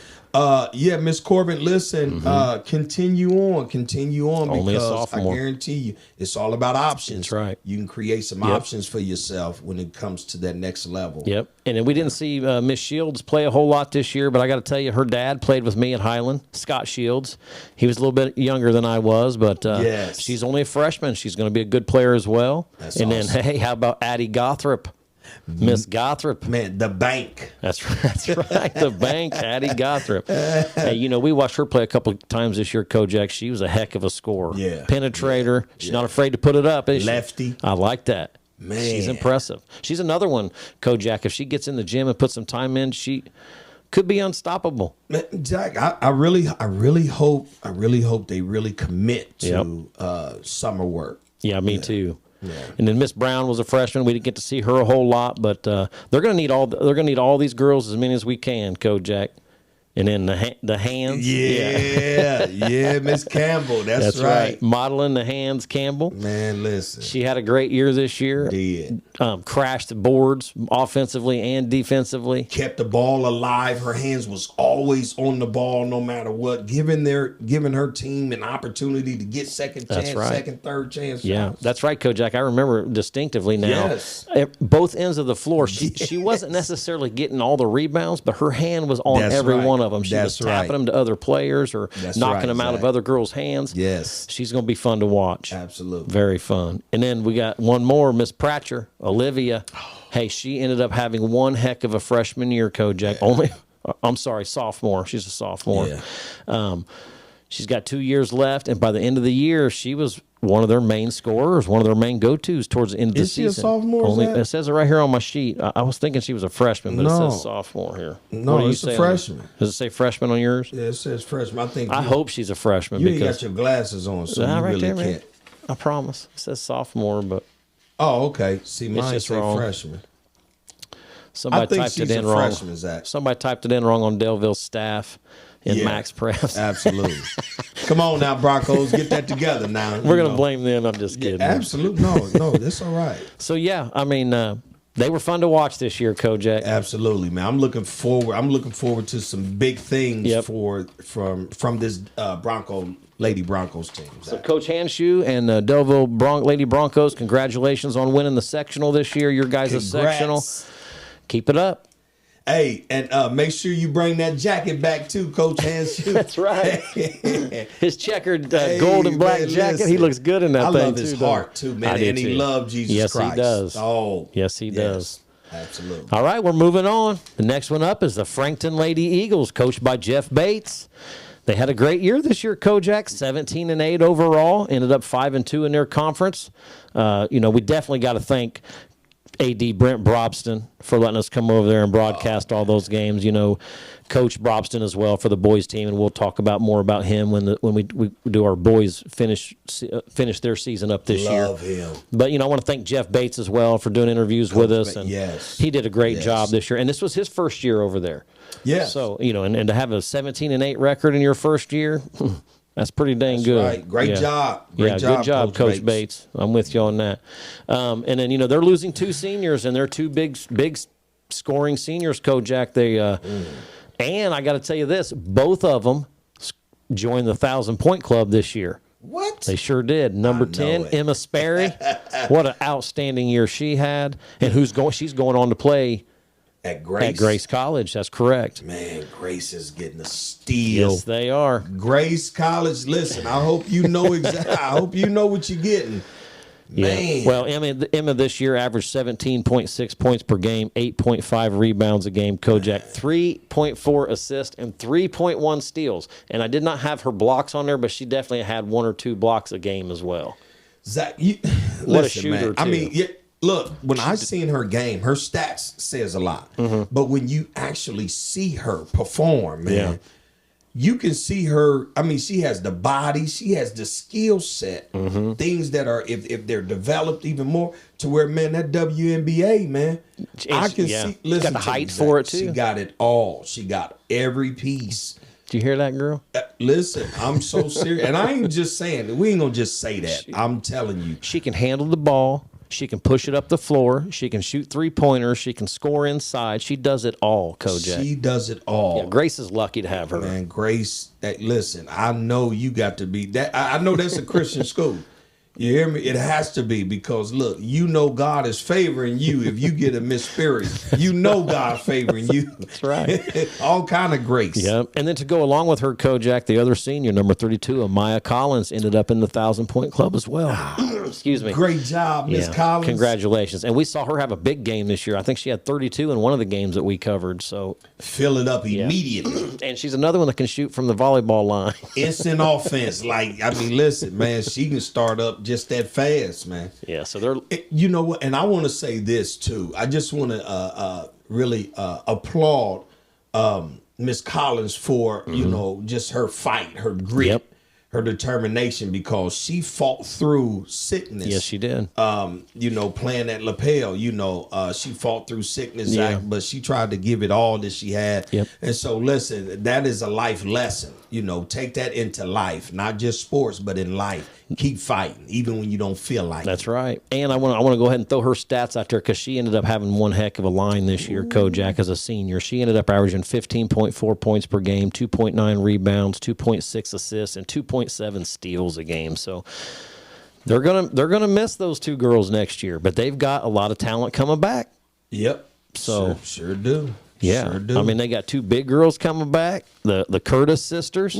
Miss Corbin, listen, continue on Only a because I sophomore. guarantee you it's all about options. That's right. You can create some options for yourself when it comes to that next level. Yep. And then we didn't see Miss Shields play a whole lot this year, but I got to tell you, her dad played with me at Highland, Scott Shields. He was a little bit younger than I was, but she's only a freshman. She's going to be a good player as well. That's and awesome. Then, hey, how about Addie Gothrop? Miss Gothrop. Man, the bank. That's right. The bank, Addie Gothrop. Hey, we watched her play a couple of times this year, Kojak. She was a heck of a scorer. Yeah. Penetrator. She's not afraid to put it up, is she? Lefty. I like that. Man. She's impressive. She's another one, Kojak. If she gets in the gym and puts some time in, she could be unstoppable. Man, Jack, I really hope they really commit to summer work. Yeah, me too. Yeah. And then Miss Brown was a freshman. We didn't get to see her a whole lot, but they're going to need all these girls, as many as we can, Kojak. And then the hands. Yeah, Miss Campbell. That's right. Modeling the hands, Campbell. Man, listen. She had a great year this year. Did. Crashed the boards offensively and defensively. Kept the ball alive. Her hands was always on the ball no matter what. Giving her team an opportunity to get second chance, second, third chance. Yeah, that's right, Kojak. I remember distinctively now. Yes. At both ends of the floor. She wasn't necessarily getting all the rebounds, but her hand was on every one of them. She was tapping them to other players or knocking them out of other girls' hands. Yes. She's going to be fun to watch. Absolutely. Very fun. And then we got one more, Miss Pratcher, Olivia. Hey, she ended up having one heck of a freshman year, Kojak. Sophomore. She's a sophomore. Yeah. She's got 2 years left, and by the end of the year, she was one of their main scorers, one of their main go-tos towards the end of the season. Is she a sophomore? It says it right here on my sheet. I was thinking she was a freshman, but it says sophomore here. No, What do you it's say a freshman. Does it say freshman on yours? Yeah, it says freshman. I hope she's a freshman you ain't because got your glasses on, so you right really there, man. can't. I promise. It says sophomore, but Oh, okay. See, mine just say wrong. freshman. somebody I think typed she's it in a wrong. freshman, Zach. Somebody typed it in wrong on Delville's staff in Yeah, Max Press. Absolutely. Come on now, Broncos, get that together now. We're going to blame them. I'm just kidding. Absolutely. No, that's all right. So, yeah, I mean, they were fun to watch this year, Kojak. Absolutely, man. I'm looking forward to some big things Yep. from this Lady Broncos team. So Coach Hanshu and Delville Lady Broncos, congratulations on winning the sectional this year. Your guys' Congrats. sectional. Keep it up. Hey, and make sure you bring that jacket back too, Coach Hanshu. That's right. His checkered gold and black man, jacket. listen, He looks good in that I thing love his too. heart too, man, I do and he too. loved Jesus Yes, Christ. he does. Oh, Yes, he does. Absolutely. All right, we're moving on. The next one up is the Frankton Lady Eagles, coached by Jeff Bates. They had a great year this year, Kojak, 17-8 overall, ended up 5-2 in their conference. We definitely got to thank AD Brent Brobston for letting us come over there and broadcast all those games. Coach Brobston as well for the boys team, and we'll talk about more about him when we do our boys finish their season up this year. Love him. But I want to thank Jeff Bates as well for doing interviews with us, and yes. he did a great Yes. job this year. And this was his first year over there. Yeah. So and to have a 17-8 record in your first year. That's pretty dang That's good. right. Great job. Good job, Coach Bates. I'm with you on that. And then they're losing two seniors, and they're two big scoring seniors. Kojak. And I got to tell you this: both of them joined the 1,000-point club this year. What? They sure did. Number 10, it. Emma Sperry. What an outstanding year she had, and she's going on to play At Grace. at Grace College. That's correct. Man, Grace is getting a steal. Yes, they are. Grace College. Listen, I hope you know exactly. I hope you know what you're getting. Man. Yeah. Well, Emma this year averaged 17.6 points per game, 8.5 rebounds a game. Kojak, 3.4 assists and 3.1 steals. And I did not have her blocks on there, but she definitely had 1 or 2 blocks a game as well. Zach, What a shooter, man. I too. mean, look, when I seen her game, her stats says a lot. Mm-hmm. But when you actually see her perform, man, Yeah. you can see her. I mean, she has the body, she has the skill set, Mm-hmm. things that are if they're developed even more to where, man, that WNBA, man, I can yeah. see. She's Listen, got the to me, height for it, Zach, too. She got it all. She got every piece. Do you hear that, girl? Listen, I'm so serious, and I ain't just saying that. We ain't gonna just say that. I'm telling you. She can handle the ball. She can push it up the floor. She can shoot 3-pointers. She can score inside. She does it all, Kojak. She does it all. Yeah, Grace is lucky to have her. Man, Grace, listen, I know you got to be that. I know that's a Christian school. You hear me? It has to be because look, God is favoring you if you get a Miss Spirit. God favoring you. That's right. All kind of grace. Yeah, and then to go along with her, Kojak, the other senior, number 32, Amaya Collins, ended up in the 1,000-point club as well. Excuse me. Great job, Miss Collins. Congratulations. And we saw her have a big game this year. I think she had 32 in one of the games that we covered. So, Fill it up immediately. and she's another one that can shoot from the volleyball line. Instant offense. Listen, man, she can start up just that fast, man. Yeah, so they're You know what? And I want to say this too. I just want to really applaud Miss Collins for just her fight, her grit, Yep. her determination, because she fought through sickness. yes, she did. Playing at lapel, she fought through sickness, Yeah. Zach, but she tried to give it all that she had. Yep. And so, listen, that is a life lesson. Take that into life, not just sports, but in life. Keep fighting, even when you don't feel like it. That's right. And I want to go ahead and throw her stats out there because she ended up having one heck of a line this year, Kojak, as a senior. She ended up averaging 15.4 points per game, 2.9 rebounds, 2.6 assists, and 2.7 steals a game. So they're gonna miss those two girls next year, but they've got a lot of talent coming back. Yep. So sure do. yeah, Sure do. I mean they got two big girls coming back, the Curtis sisters.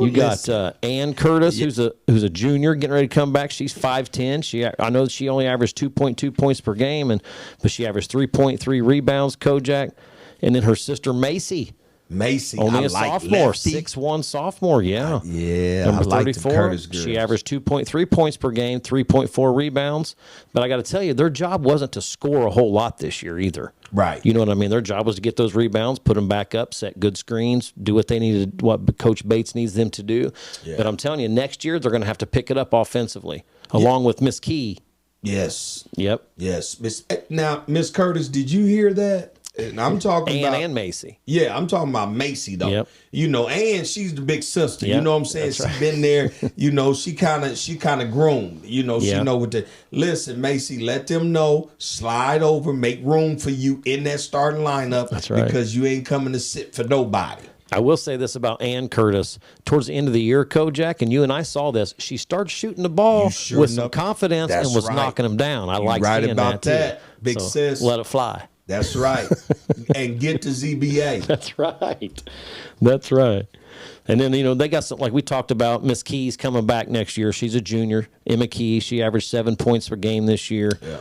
You got Ann Curtis, who's a junior, getting ready to come back. She's 5'10". I know she only averaged 2.2 points per game, but she averaged 3.3 rebounds. Kojak, and then her sister Macy Macy, Only I a like sophomore, lefty. 6'1" sophomore. Yeah. Yeah, Number I like the 34. Curtis girls. She averaged 2.3 points per game, 3.4 rebounds. But I got to tell you, their job wasn't to score a whole lot this year either. Right. You know what I mean? Their job was to get those rebounds, put them back up, set good screens, do what they needed, what Coach Bates needs them to do. Yeah. But I'm telling you, next year they're going to have to pick it up offensively, along with Miss Key. Yes. Yep. Yes. Now, Miss Curtis, did you hear that? And I'm talking Ann about and Macy. Yeah, I'm talking about Macy though. Yep. You know, and she's the big sister. You Yep, know what I'm saying? that's She's right. been there. You know, she kind of groomed. You know, she Yeah. know what to listen. Macy, let them know. Slide over, make room for you in that starting lineup. That's right. Because you ain't coming to sit for nobody. I will say this about Ann Curtis. Towards the end of the year, Kojak, and you and I saw this, she started shooting the ball You sure with some enough- confidence That's and was right. knocking them down. I You like right seeing about that, too. that, big So, sis. Let it fly. That's right. And get to ZBA. That's right. That's right. And then, you know, they got some, like we talked about, Miss Key's coming back next year. She's a junior. Emma Key, she averaged 7 points per game this year. Yeah.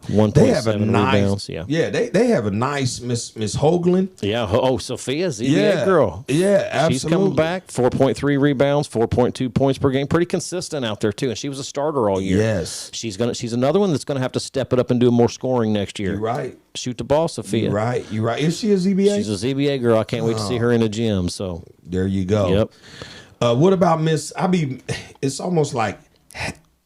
1.7 They have a nice rebounds. Yeah. they have a nice Miss Hoagland. Yeah. Oh, Sophia's ZBA Yeah. girl. Yeah, absolutely. She's coming back. 4.3 rebounds, 4.2 points per game. Pretty consistent out there too. And she was a starter all year. Yes. She's another one that's gonna have to step it up and do more scoring next year. You're right. Shoot the ball, Sophia. You're right. You're right. Is she a ZBA? She's a ZBA girl. I can't wait to see her in the gym. So There you go. Yep. What about Miss? It's almost like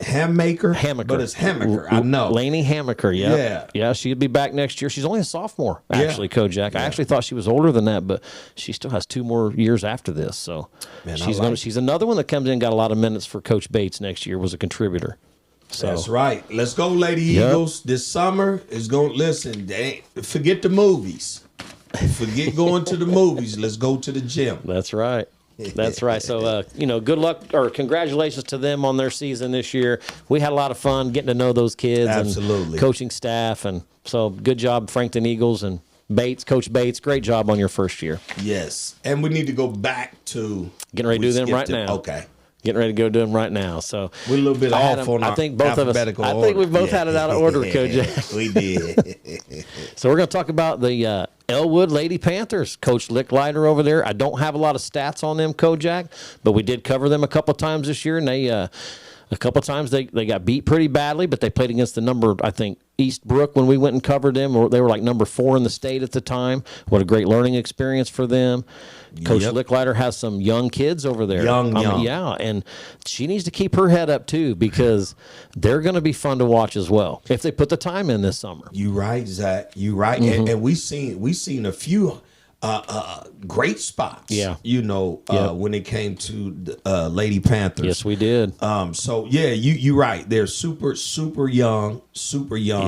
Hammaker. Hammaker. But it's Hammaker. I know. Lainey Hammaker, Yeah. Yeah, she'd be back next year. She's only a sophomore, Yeah. actually, Kojak. I actually thought she was older than that, but she still has 2 more years after this. So Man, she's another one that comes in, got a lot of minutes for Coach Bates next year, was a contributor. So That's right. Let's go, Lady Yep. Eagles. This summer is going to listen. Forget the movies. Forget going to the movies. Let's go to the gym. That's right. That's right. So, good luck or congratulations to them on their season this year. We had a lot of fun getting to know those kids Absolutely. and coaching staff. And so good job, Frankton Eagles and Bates, Coach Bates. Great job on your first year. Yes. And we need to go back to Getting ready to do them right now. Okay. Getting ready to go do them right now. So We're a little bit I had off them- on our I think both of us. alphabetical I think we order. both had it out of order, Kojak. We did. So we're going to talk about the Elwood Lady Panthers. Coach Licklider over there. I don't have a lot of stats on them, Kojak, but we did cover them a couple times this year, and they a couple times they got beat pretty badly, but they played against the number, I think, Eastbrook when we went and covered them. Or they were like number 4 in the state at the time. What a great learning experience for them. Coach Yep. Licklider has some young kids over there. Young. Yeah, and she needs to keep her head up too, because they're going to be fun to watch as well if they put the time in this summer. You right, Zach. You right. Mm-hmm. And we seen a few great spots. Yeah. When it came to the Lady Panthers. Yes, we did. So yeah, you right. They're super young.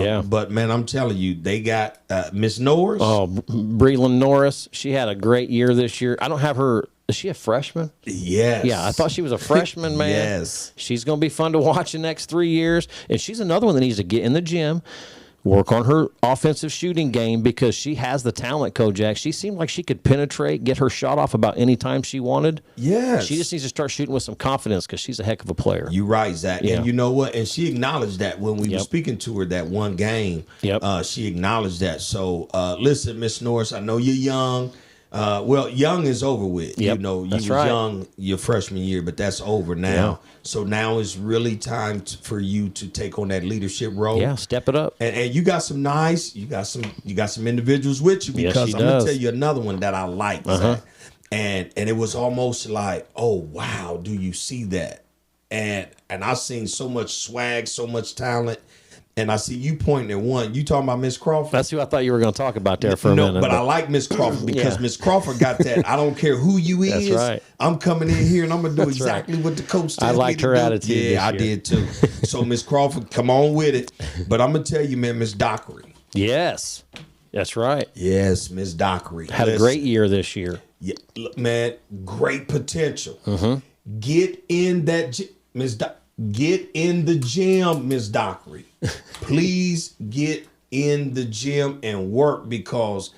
Yeah. But man, I'm telling you, they got Miss Norris. Oh, Breland Norris. She had a great year this year. I don't have her. Is she a freshman? Yes. Yeah, I thought she was a freshman, man. Yes. She's going to be fun to watch the next 3 years. And she's another one that needs to get in the gym, work on her offensive shooting game, because she has the talent, Kojak. She seemed like she could penetrate, get her shot off about any time she wanted. Yes. She just needs to start shooting with some confidence, because she's a heck of a player. You right, Zach. Yeah. And you know what? And she acknowledged that when we were Yep. speaking to her that one game. Yep. She acknowledged that. So listen, Miss Norris, I know you're young. Young is over with. Yep, You know, you that's was right. young your freshman year, but that's over now. Yeah. So now it's really time for you to take on that leadership role. Yeah, step it up. And you got some you got some individuals with you, Yes, because she I'm gonna does. tell you another one that I like. Zach. And it was almost like, oh wow, do you see that? And I've seen so much swag, so much talent. And I see you pointing at one. You talking about Miss Crawford? That's who I thought you were going to talk about there for a minute. But I like Miss Crawford because Yeah. Miss Crawford got that. I don't care who you That's is. right. I'm coming in here and I'm gonna do That's right. exactly what the coach tells I me liked to her do. attitude Yeah, this I year. did too. So Miss Crawford, come on with it. But I'm gonna tell you, man, Miss Dockery. Yes, that's right. Yes, Miss Dockery Had a Listen, great year this year. Yeah, look, man, great potential. Mm-hmm. Get in that, get in the gym, Miss Dockery. Please get in the gym and work, because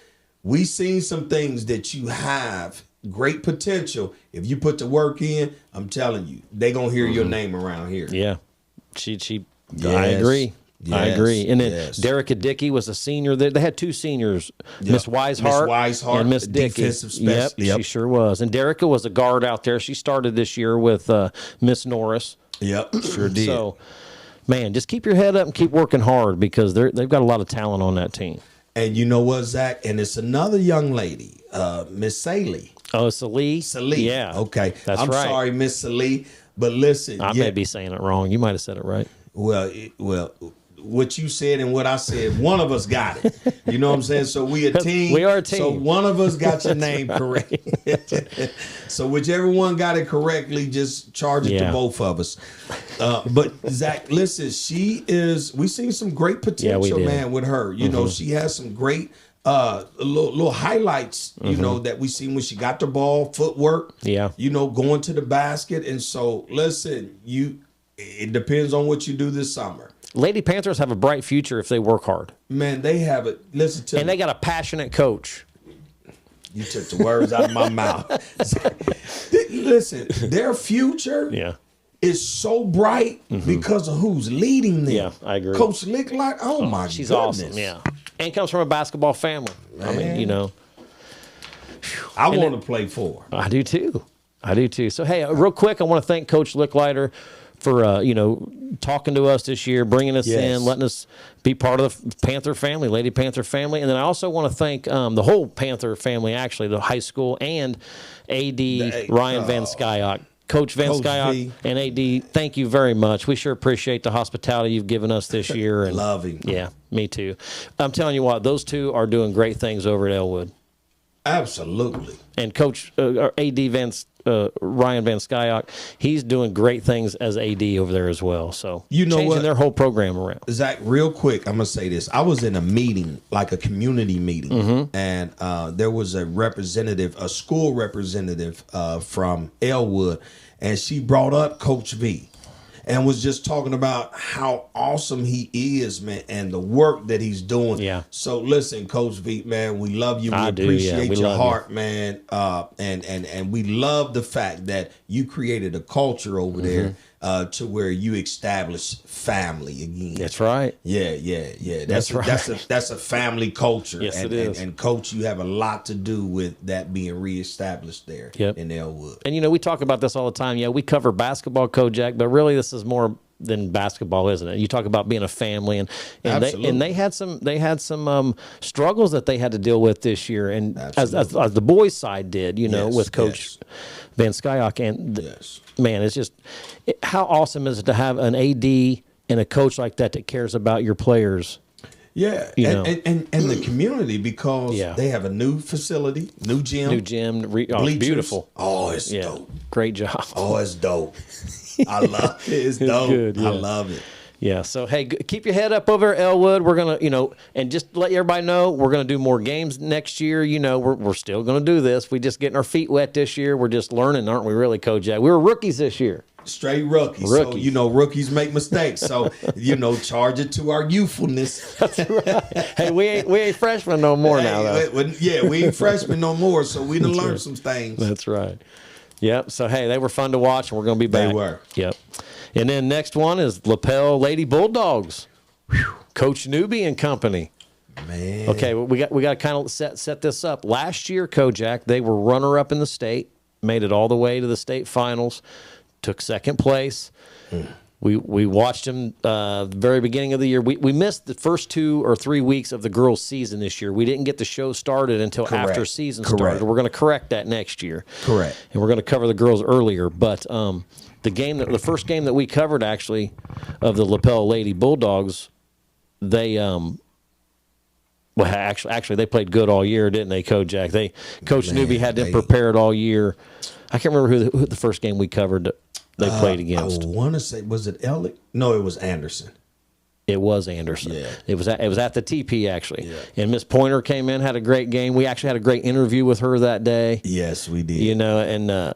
we seen some things that you have great potential. If you put the work in, I'm telling you, they gonna hear your name around here. Yeah, she. I Yes. agree. I agree. And then yes. Derica Dickey was a senior. They had two seniors, Miss Weishart and Miss Dickey. defensive specialist. Yep, she sure was. And Derica was a guard out there. She started this year with Miss Norris. Yep, sure did. So, man, just keep your head up and keep working hard because they've got a lot of talent on that team. And you know what, Zach? And it's another young lady, Miss Saley. Oh, Salih? Salih. Yeah. Okay. That's I'm right. sorry, Miss Salih. But listen. I may be saying it wrong. You might have said it right. Well, what you said and what I said, one of us got it. You know what I'm saying? So we a team. We are a team. So one of us got your name correct. So whichever one got it correctly, just charge it to both of us. But Zach, listen, we seen some great potential, man, with her. You know, she has some great little highlights, you know, that we seen when she got the ball, footwork, you know, going to the basket. And so listen, it depends on what you do this summer. Lady Panthers have a bright future if they work hard. Man, they have it. Listen to me. And they got a passionate coach. You took the words out of my mouth. Listen, their future is so bright because of who's leading them. Yeah, I agree. Coach Licklight, my she's goodness. awesome, yeah. And comes from a basketball family. Man. I mean, you know. I want to play for her. I do too. So, hey, real quick, I want to thank Coach Licklider for, you know, talking to us this year, bringing us in, letting us be part of the Panther family, Lady Panther family. And then I also want to thank the whole Panther family, actually, the high school and AD Ryan Van Skyok. Coach Van Skyok and AD, thank you very much. We sure appreciate the hospitality you've given us this year. And love him. Yeah, me too. I'm telling you what, those two are doing great things over at Elwood. Absolutely. And Coach AD Ryan Van Skyok, he's doing great things as AD over there as well. So you know changing what? Their whole program around. Zach, real quick, I'm gonna say this. I was in a meeting, like a community meeting, and there was a school representative from Elwood, and she brought up Coach V. And was just talking about how awesome he is, man, and the work that he's doing. Yeah. So listen, Coach V, man, we love you. We appreciate your heart, man. And we love the fact that you created a culture over there to where you establish family again. That's right. Yeah. That's a family culture. Yes, and, it is. And Coach, you have a lot to do with that being reestablished there in Elwood. And you know, we talk about this all the time. Yeah, we cover basketball, Kojak, but really this is more than basketball, isn't it? You talk about being a family, and they had some struggles that they had to deal with this year, and as the boys' side did, you know, with Coach Van Skyok, and man, it's just how awesome is it to have an AD and a coach like that cares about your players. Yeah, and the community, because they have a new facility, new gym, beautiful. Oh, it's dope. Great job. Oh, it's dope. I love it. It's dope. Good, I love it. Yeah. So hey, keep your head up over at Elwood. We're gonna, you know, and just let everybody know we're gonna do more games next year. You know, we're still gonna do this. We just getting our feet wet this year. We're just learning, aren't we? Really, Kojak? We were rookies this year. Straight rookies. So, you know, rookies make mistakes. So, you know, charge it to our youthfulness. That's right. Hey, we ain't freshmen no more now, though. We ain't freshmen no more. So we done learned some things. That's right. Yep. So, hey, they were fun to watch, and we're going to be back. They were. Yep. And then next one is Lapel Lady Bulldogs. Whew. Coach Newby and company. Man. Okay, we got to kind of set this up. Last year, Kojak, they were runner-up in the state, made it all the way to the state finals, took second place. We watched them the very beginning of the year. We missed the first 2 or 3 weeks of the girls' season this year. We didn't get the show started until after season started. We're going to correct that next year. Correct. And we're going to cover the girls earlier. But the first game that we covered, actually, of the Lapel Lady Bulldogs, they actually they played good all year, didn't they, Kojak? Coach Newby had them prepared all year. I can't remember who the first game we covered they played against. I want to say, was it Ellick? No, it was Anderson. It was Anderson. Yeah. It was at the TP, actually. Yeah. And Miss Pointer came in, had a great game. We actually had a great interview with her that day. Yes, we did. You know, and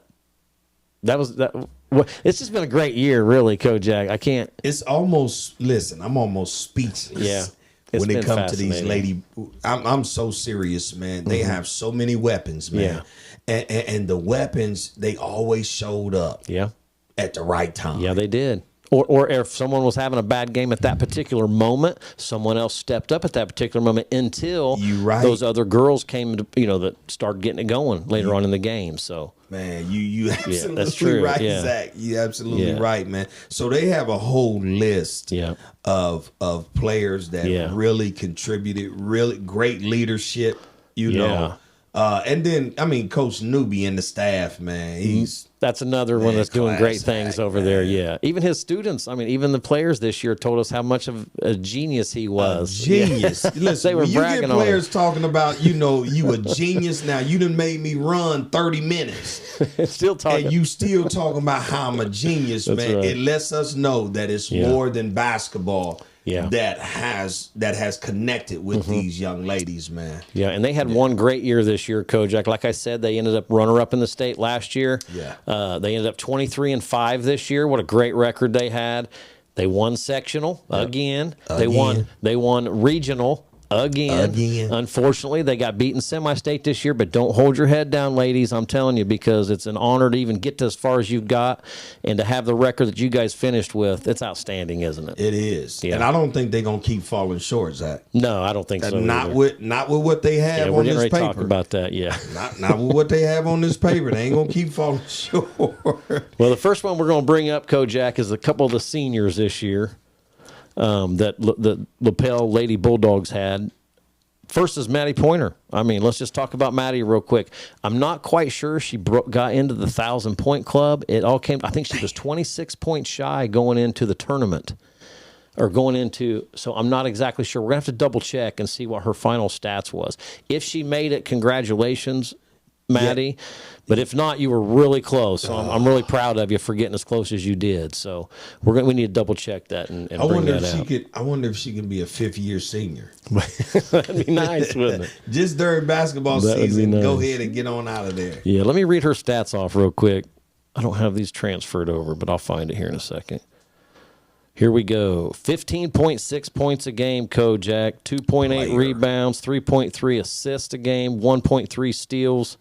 it's just been a great year, really, Kojak. I can't. It's almost, listen, I'm almost speechless. Yeah. When it comes to these lady, I'm so serious, man. They have so many weapons, man. And the weapons, they always showed up. Yeah. At the right time. Yeah, they did. Or if someone was having a bad game at that particular moment, someone else stepped up at that particular moment until those other girls came to, that started getting it going later on in the game. So, man, you absolutely that's true. right, Yeah. Zach. You absolutely right, man. So they have a whole list of players that really contributed, really great leadership, know. And then, I mean, Coach Newby and the staff, man, that's another one that's doing great things over there. Yeah. Even his students, I mean, even the players this year told us how much of a genius he was. Genius. Listen, they were when you bragging get on players him. talking about, you a genius now. You done made me run 30 minutes. Still talking. And you still talking about how I'm a genius, man. Right. It lets us know that it's more than basketball. That has connected with these young ladies, man. Yeah, and they had one great year this year, Kojak. Like I said, they ended up runner-up in the state last year. Yeah. They ended up 23-5 this year. What a great record they had. They won sectional again. They won regional again. Unfortunately, they got beaten semi-state this year, but don't hold your head down, ladies. I'm telling you, because it's an honor to even get to as far as you got and to have the record that you guys finished with. It's outstanding, isn't it? It is. Yeah. And I don't think they're going to keep falling short, Zach. No, I don't think so. Not with what they have we're on getting this ready to paper. talk about that, yeah. Not with what they have on this paper. They ain't going to keep falling short. Well, the first one we're going to bring up, Kojak, is a couple of the seniors this year. That the lapel Lady Bulldogs had. First is Maddie Pointer. I mean, let's just talk about Maddie real quick. I'm not quite sure she got into the 1,000-point club. It all came. I think she was 26 points shy going into the tournament, So I'm not exactly sure. We're gonna have to double check and see what her final stats was. If she made it, congratulations, Maddie. Yeah. But if not, you were really close. So I'm really proud of you for getting as close as you did. So we need to double check that and bring that out. I wonder if she can be a 5th-year senior. That'd be nice, wouldn't it? Just during basketball season, go ahead and get on out of there. Yeah, let me read her stats off real quick. I don't have these transferred over, but I'll find it here in a second. Here we go. 15.6 points a game, Kojak. 2.8 rebounds, 3.3 assists a game, 1.3 steals.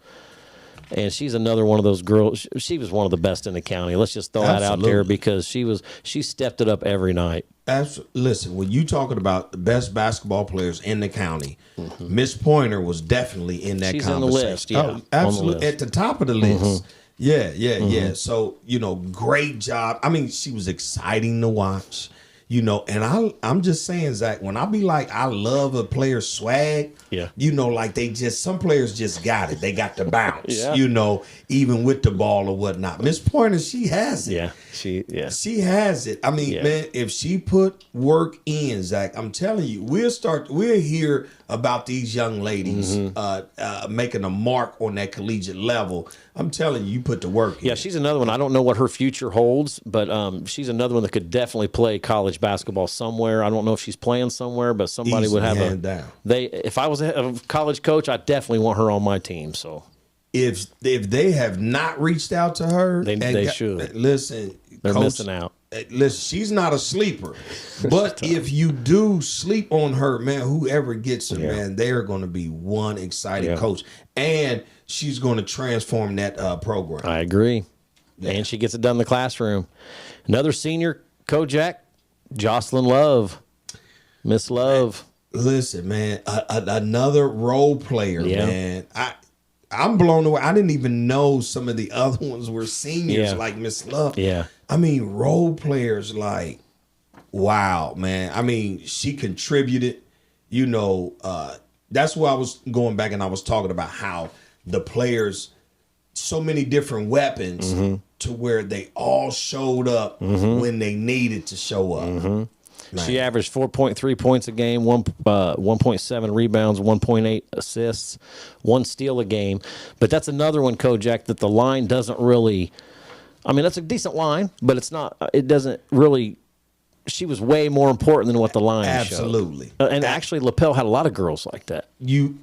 And she's another one of those girls. She was one of the best in the county. Let's just throw that out there because she stepped it up every night. Listen, when you talking about the best basketball players in the county, Miss Pointer was definitely in that She's conversation. on the list, yeah. Oh, absolutely. At the top of the list. Yeah. So, great job. I mean, she was exciting to watch. And I'm just saying, Zach, when I be like, I love a player's swag, like some players just got it. They got the bounce, even with the ball or whatnot. Miss Pointer, she has it. Yeah, she has it. I mean, man, if she put work in, Zach, I'm telling you, we'll hear about these young ladies making a mark on that collegiate level. I'm telling you, you put the work in. Yeah, she's another one. I don't know what her future holds, but she's another one that could definitely play college basketball somewhere. I don't know if she's playing somewhere, but somebody would have if I was a college coach, I definitely want her on my team. So if they have not reached out to her, they should. Listen, they're Coach, missing out. Listen, she's not a sleeper, but if you do sleep on her, man, whoever gets her, man, they are going to be one exciting coach, and she's going to transform that program. I agree, and she gets it done in the classroom. Another senior, Kojak, Jocelyn Love, Miss Love. Listen, man, another role player, man. I'm blown away. I didn't even know some of the other ones were seniors like Miss Love. Yeah. I mean, role players like, wow, man. I mean, she contributed, that's why I was going back and I was talking about how the players, so many different weapons to where they all showed up when they needed to show up. She averaged 4.3 points a game, 1.7 rebounds, 1.8 assists, 1 steal a game. But that's another one, Kojak, that the line doesn't really. I mean, that's a decent line, but it's not. It doesn't really. She was way more important than what the line Absolutely. showed. And actually, Lapel had a lot of girls like that. You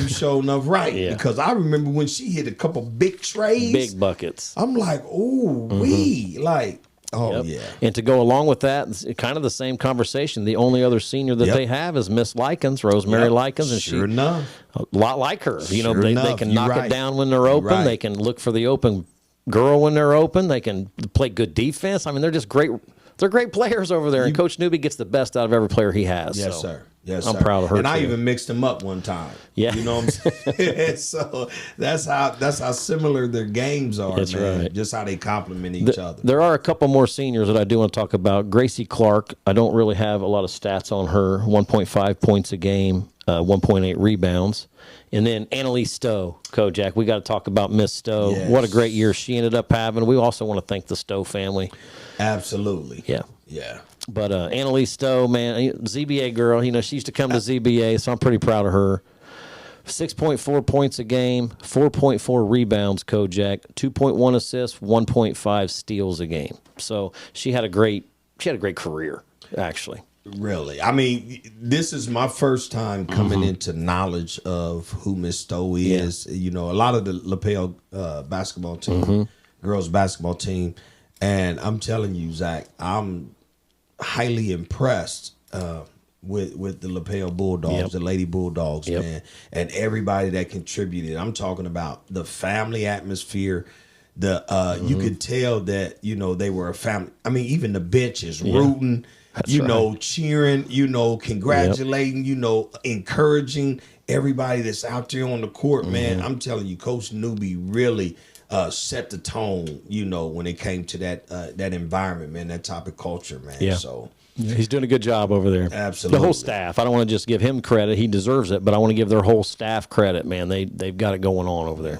showed enough right. Because I remember when she hit a couple big trays. Big buckets. I'm like, ooh, like. Oh, yeah. And to go along with that, it's kind of the same conversation. The only other senior that they have is Miss Likens, Rosemary Likens. And sure enough. A lot like her. They can knock it down when they're open. They can look for the open girl when they're open. They can play good defense. I mean, they're just great they're great players over there, and Coach Newby gets the best out of every player he has. Yes, so sir. Yes, I'm sir. proud of her. And I too. even mixed them up one time. Yeah. You know what I'm saying? So that's how similar their games are, That's man. right. Just how they complement each other. There are a couple more seniors that I do want to talk about. Gracie Clark, I don't really have a lot of stats on her. 1.5 points a game, 1.8 rebounds. And then Annalise Stowe, Kojak. We got to talk about Miss Stowe. Yes. What a great year she ended up having. We also want to thank the Stowe family. Absolutely. Yeah. Yeah. But Annalise Stowe, man, ZBA girl, she used to come to ZBA, so I'm pretty proud of her. 6.4 points a game, 4.4 rebounds, Kojak, 2.1 assists, 1.5 steals a game. So she had a great career, actually. Really. I mean, this is my first time coming into knowledge of who Miss Stowe is. You know, a lot of the LaPale basketball team, girls basketball team, and I'm telling you, Zach, I'm highly impressed with the LaPale Bulldogs, the Lady Bulldogs, man, and everybody that contributed. I'm talking about the family atmosphere. You could tell that they were a family. I mean, even the benches rooting, cheering, congratulating, encouraging everybody that's out there on the court. Man, I'm telling you, Coach Newby really set the tone, when it came to that environment, man, that type of culture, man. Yeah. So he's doing a good job over there. Absolutely. The whole staff. I don't want to just give him credit. He deserves it, but I want to give their whole staff credit, man. They've got it going on over there.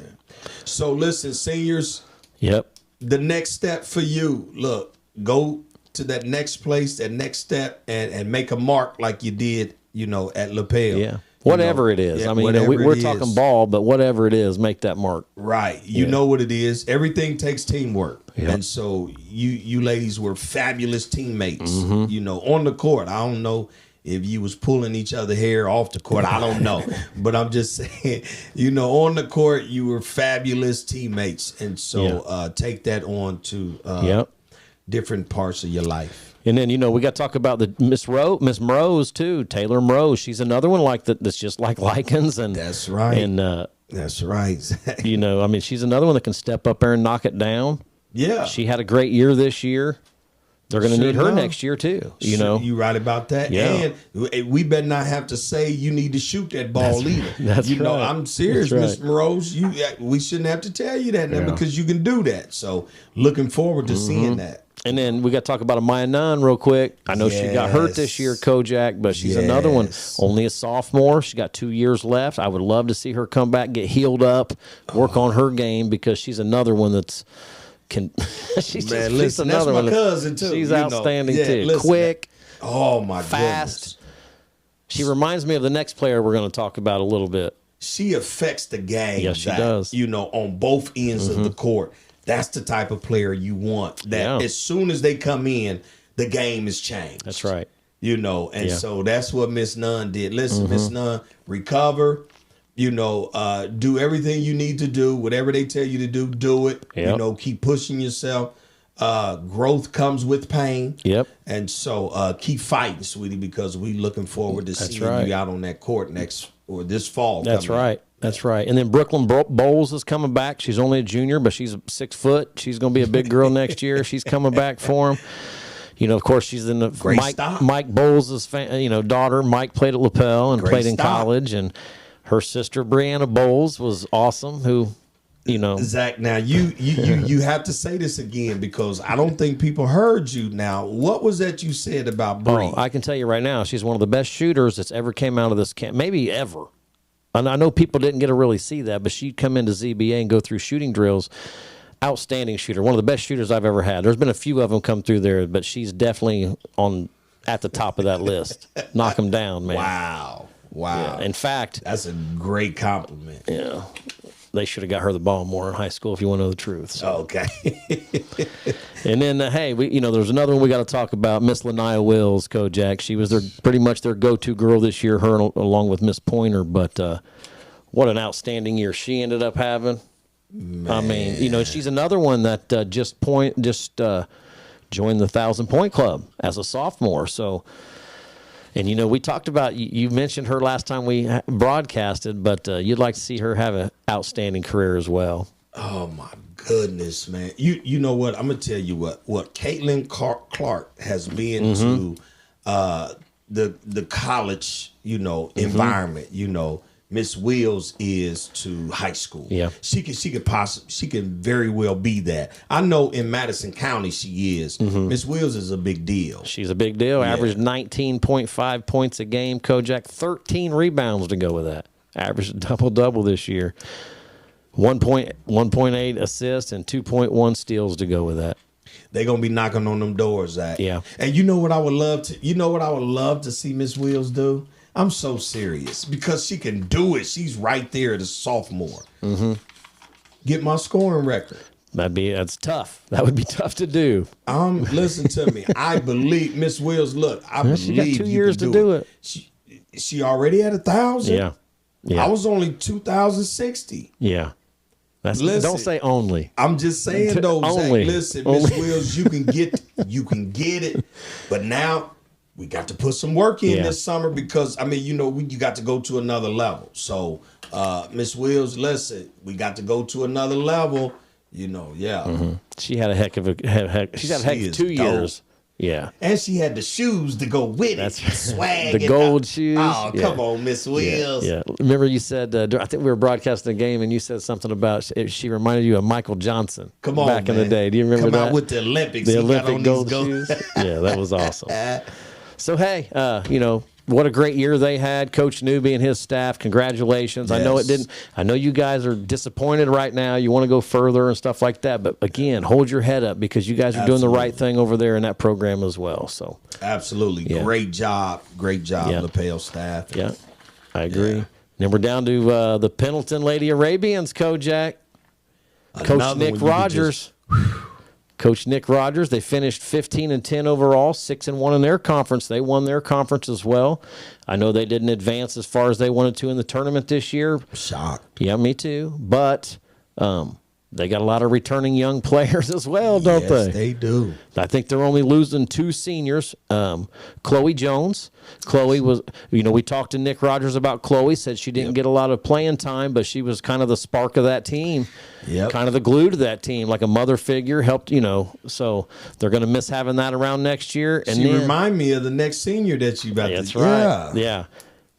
So listen, seniors. Yep. The next step for you, look, go to that next place, that next step, and make a mark like you did, at LaPale. Yeah. Whatever it is. Yeah, I mean, whatever we're it talking is. ball, but whatever it is, make that mark. Right. You know what it is. Everything takes teamwork. Yep. And so you ladies were fabulous teammates, on the court. I don't know if you was pulling each other hair off the court. I don't know. But I'm just saying, on the court, you were fabulous teammates. And so take that on to different parts of your life. And then, we got to talk about the Miss Mrose, too. Taylor Mrose. She's another one like that that's just like Likens. And That's right. And, That's right. she's another one that can step up there and knock it down. Yeah. She had a great year this year. They're going to Sure need her enough. next year, too. You right about that. Yeah. And we better not have to say you need to shoot that ball either. That's right. right. I'm serious, That's Miss Mrose. We shouldn't have to tell you that now because you can do that. So looking forward to seeing that. And then we got to talk about Amaya Nunn real quick. I know she got hurt this year, Kojak, but she's another one. Only a sophomore. She got 2 years left. I would love to see her come back, get healed up, work on her game because she's another one that's she's listen, another that's my one. cousin too. She's outstanding too. Listen, Quick, oh my fast. goodness. She reminds me of the next player we're going to talk about a little bit. She affects the game. Yes, she Zach, does. On both ends of the court. That's the type of player you want. That as soon as they come in, the game is changed. That's right. So that's what Miss Nunn did. Listen, Miss Nunn, recover. Do everything you need to do. Whatever they tell you to do, do it. Yep. Keep pushing yourself. Growth comes with pain. Yep. And so keep fighting, sweetie, because we looking forward to seeing you out on that court this fall. That's right. That's right. And then Brooklyn Bowles is coming back. She's only a junior, but she's 6 foot. She's going to be a big girl next year. She's coming back for him. Of course, she's in the Mike Bowles' daughter. Mike played at LaPel and played in college, and her sister Brianna Bowles was awesome. Who, Zach, now you have to say this again because I don't think people heard you. Now, what was that you said about Bree? I can tell you right now, she's one of the best shooters that's ever came out of this camp, maybe ever. And I know people didn't get to really see that, but she'd come into ZBA and go through shooting drills. Outstanding shooter, one of the best shooters I've ever had. There's been a few of them come through there, but she's definitely at the top of that list. Knock them down, man. Wow. Yeah. In fact, that's a great compliment. Yeah. They should have got her the ball more in high school if you want to know the truth. So. Okay. And then, there's another one we got to talk about, Miss Lanaya Wills, Kojak. She was pretty much their go-to girl this year, her along with Miss Pointer. But what an outstanding year she ended up having. Man. I mean, she's another one that just joined the 1,000-point club as a sophomore. So, and we talked about you mentioned her last time we broadcasted, but you'd like to see her have an outstanding career as well. Oh my goodness, man. You know what? I'm gonna tell you what Caitlin Clark has been to the college, environment. Miss Wills is to high school. Yeah. She can very well be that. I know in Madison County she is. Miss Wills is a big deal. She's a big deal. Averaged 19.5 points a game. Kojak, 13 rebounds to go with that. Averaged double this year. 1.8 assists and 2.1 steals to go with that. They're gonna be knocking on them doors, Zach. Yeah. And you know what I would love to see Miss Wills do? I'm so serious because she can do it. She's right there as a sophomore. Get my scoring record. That's tough. That would be tough to do. Listen to me. I believe Miss Wills. Look, I believe she got 2 you years can to do it. She already had 1,000. Yeah. I was only 2,060. Yeah. Listen, don't say only. I'm just saying though, Only. Zach, listen, Miss Wills, you can get it, but now we got to put some work in this summer because you got to go to another level. So, Miss Wills, listen, we got to go to another level. She had a heck of she's had a heck of 2 years. Yeah. And she had the shoes to go with That's it. Swag. the gold shoes. Oh, come on, Miss Wills. Yeah. Remember you said, I think we were broadcasting a game and you said something about she reminded you of Michael Johnson. Come on, back in the day. Do you remember Come that? out with the Olympics. The He Olympic got on gold these shoes. Yeah, that was awesome. So, hey, what a great year they had. Coach Newby and his staff, congratulations. Yes. I know it didn't. I know you guys are disappointed right now. You want to go further and stuff like that. But again, hold your head up because you guys are doing the right thing over there in that program as well. So absolutely. Yeah. Great job, Yeah. lapel staff. Yeah, I agree. Yeah. Then we're down to the Pendleton Lady Arabians, Kojak. Coach Another Nick one you could Rogers. Coach Nick Rogers, they finished 15-10 overall, 6-1 in their conference. They won their conference as well. I know they didn't advance as far as they wanted to in the tournament this year. Shocked. Yeah, me too. But they got a lot of returning young players as well, don't Yes, they? they do. I think they're only losing 2 seniors. Chloe Jones. Chloe was, we talked to Nick Rogers about Chloe, said she didn't get a lot of playing time, but she was kind of the spark of that team. Yep. Kind of the glue to that team, like a mother figure, helped, so they're going to miss having that around next year. And She then, remind me of the next senior that you about that's to. right. Yeah.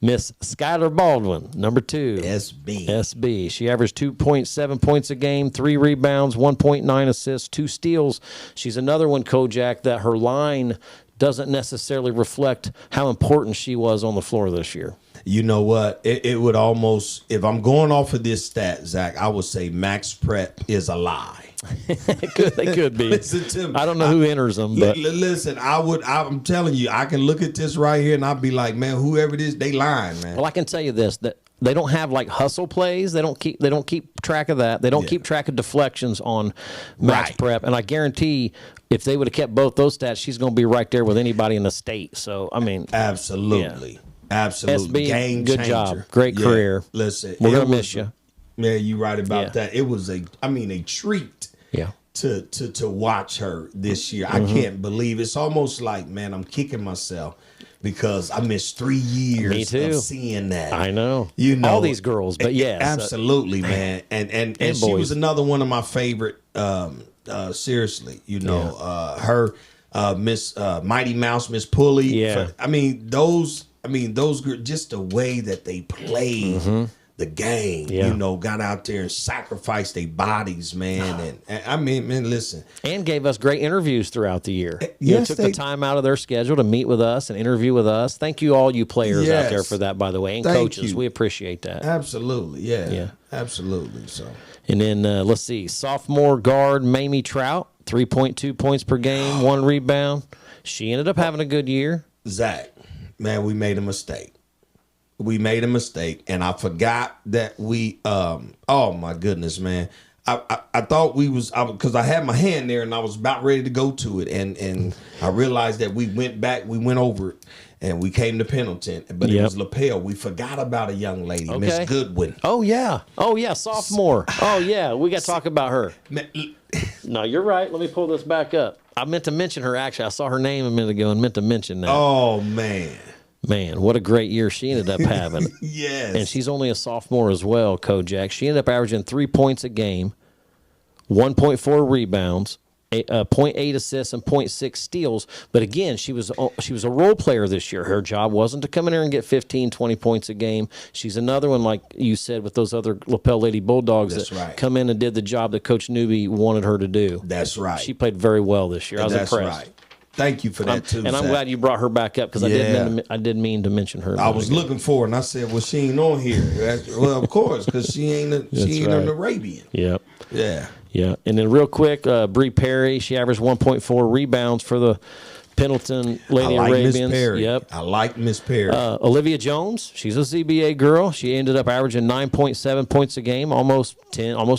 Miss Skylar Baldwin, number 2. SB. SB. She averaged 2.7 points a game, 3 rebounds, 1.9 assists, 2 steals. She's another one, Kojak, that her line doesn't necessarily reflect how important she was on the floor this year. You know what? It would almost, if I'm going off of this stat, Zach, I would say Max Prep is a lie. They could be. Listen to me. I don't know who enters them, but Listen, I'm telling you, I can look at this right here and I'll be like, man, whoever it is, they lying, man. well, I can tell you this, that they don't have like hustle plays. They don't keep track of that. They don't keep track of deflections on Max Right. Prep. And I guarantee if they would have kept both those stats, she's going to be right there with anybody in the state. So, I mean, Absolutely. Yeah. Absolutely. SB, Game good changer. job. Great career. Listen, We're it gonna was miss you. Man, you right about Yeah. that. It was a treat. yeah. To watch her this year. I can't believe it's almost like, man, I'm kicking myself because I missed 3 years Me too. of seeing that. I know. You know all these girls, but yes. absolutely, man. And she boys. was another one of my favorite. Seriously, her Miss Mighty Mouse, Miss Pulley. Yeah. Those girls, just the way that they played the game. Yeah. Got out there and sacrificed their bodies, man. And man, listen. And gave us great interviews throughout the year. Yes, took the time out of their schedule to meet with us and interview with us. Thank you, all you players out Yes. there, for that, by the way, and Thank coaches. you. We appreciate that. Absolutely, yeah, Yeah. absolutely. So And then let's see, sophomore guard Mamie Trout, 3.2 points per game, 1 rebound. She ended up having a good year. Zach, man, we made a mistake. And I forgot that we. Oh my goodness, man! I thought we was because I had my hand there and I was about ready to go to it, and I realized that we went over it, and we came to Pendleton, but it Yep. was lapel. We forgot about a young lady, Okay. Miss Goodwin. Oh yeah, sophomore. Oh yeah, we got to talk about her. Man, No, you're right. Let me pull this back up. I meant to mention her. Actually, I saw her name a minute ago and meant to mention that. oh man, Man, what a great year she ended up having. yes, And she's only a sophomore as well, Kojak. She ended up averaging 3 points a game, 1.4 rebounds, 0.8 assists, and 0.6 steals. But again, she was a role player this year. Her job wasn't to come in there and get 15, 20 points a game. She's another one, like you said, with those other lapel Lady Bulldogs that come in and did the job that Coach Newby wanted her to do. That's right. She played very well this year. I was impressed. Right. Thank you for that too. And I'm glad you brought her back up because I didn't mean to mention her. I was looking for her, and I said, "Well, she ain't on here." Well, of course, because she ain't an Arabian. Yep. Yeah. Yeah. And then real quick, Bree Perry, she averaged 1.4 rebounds for the Pendleton Lady Arabians. Miss Perry. Yep. I like Miss Perry. Olivia Jones, she's a ZBA girl. She ended up averaging 9.7 points a game, almost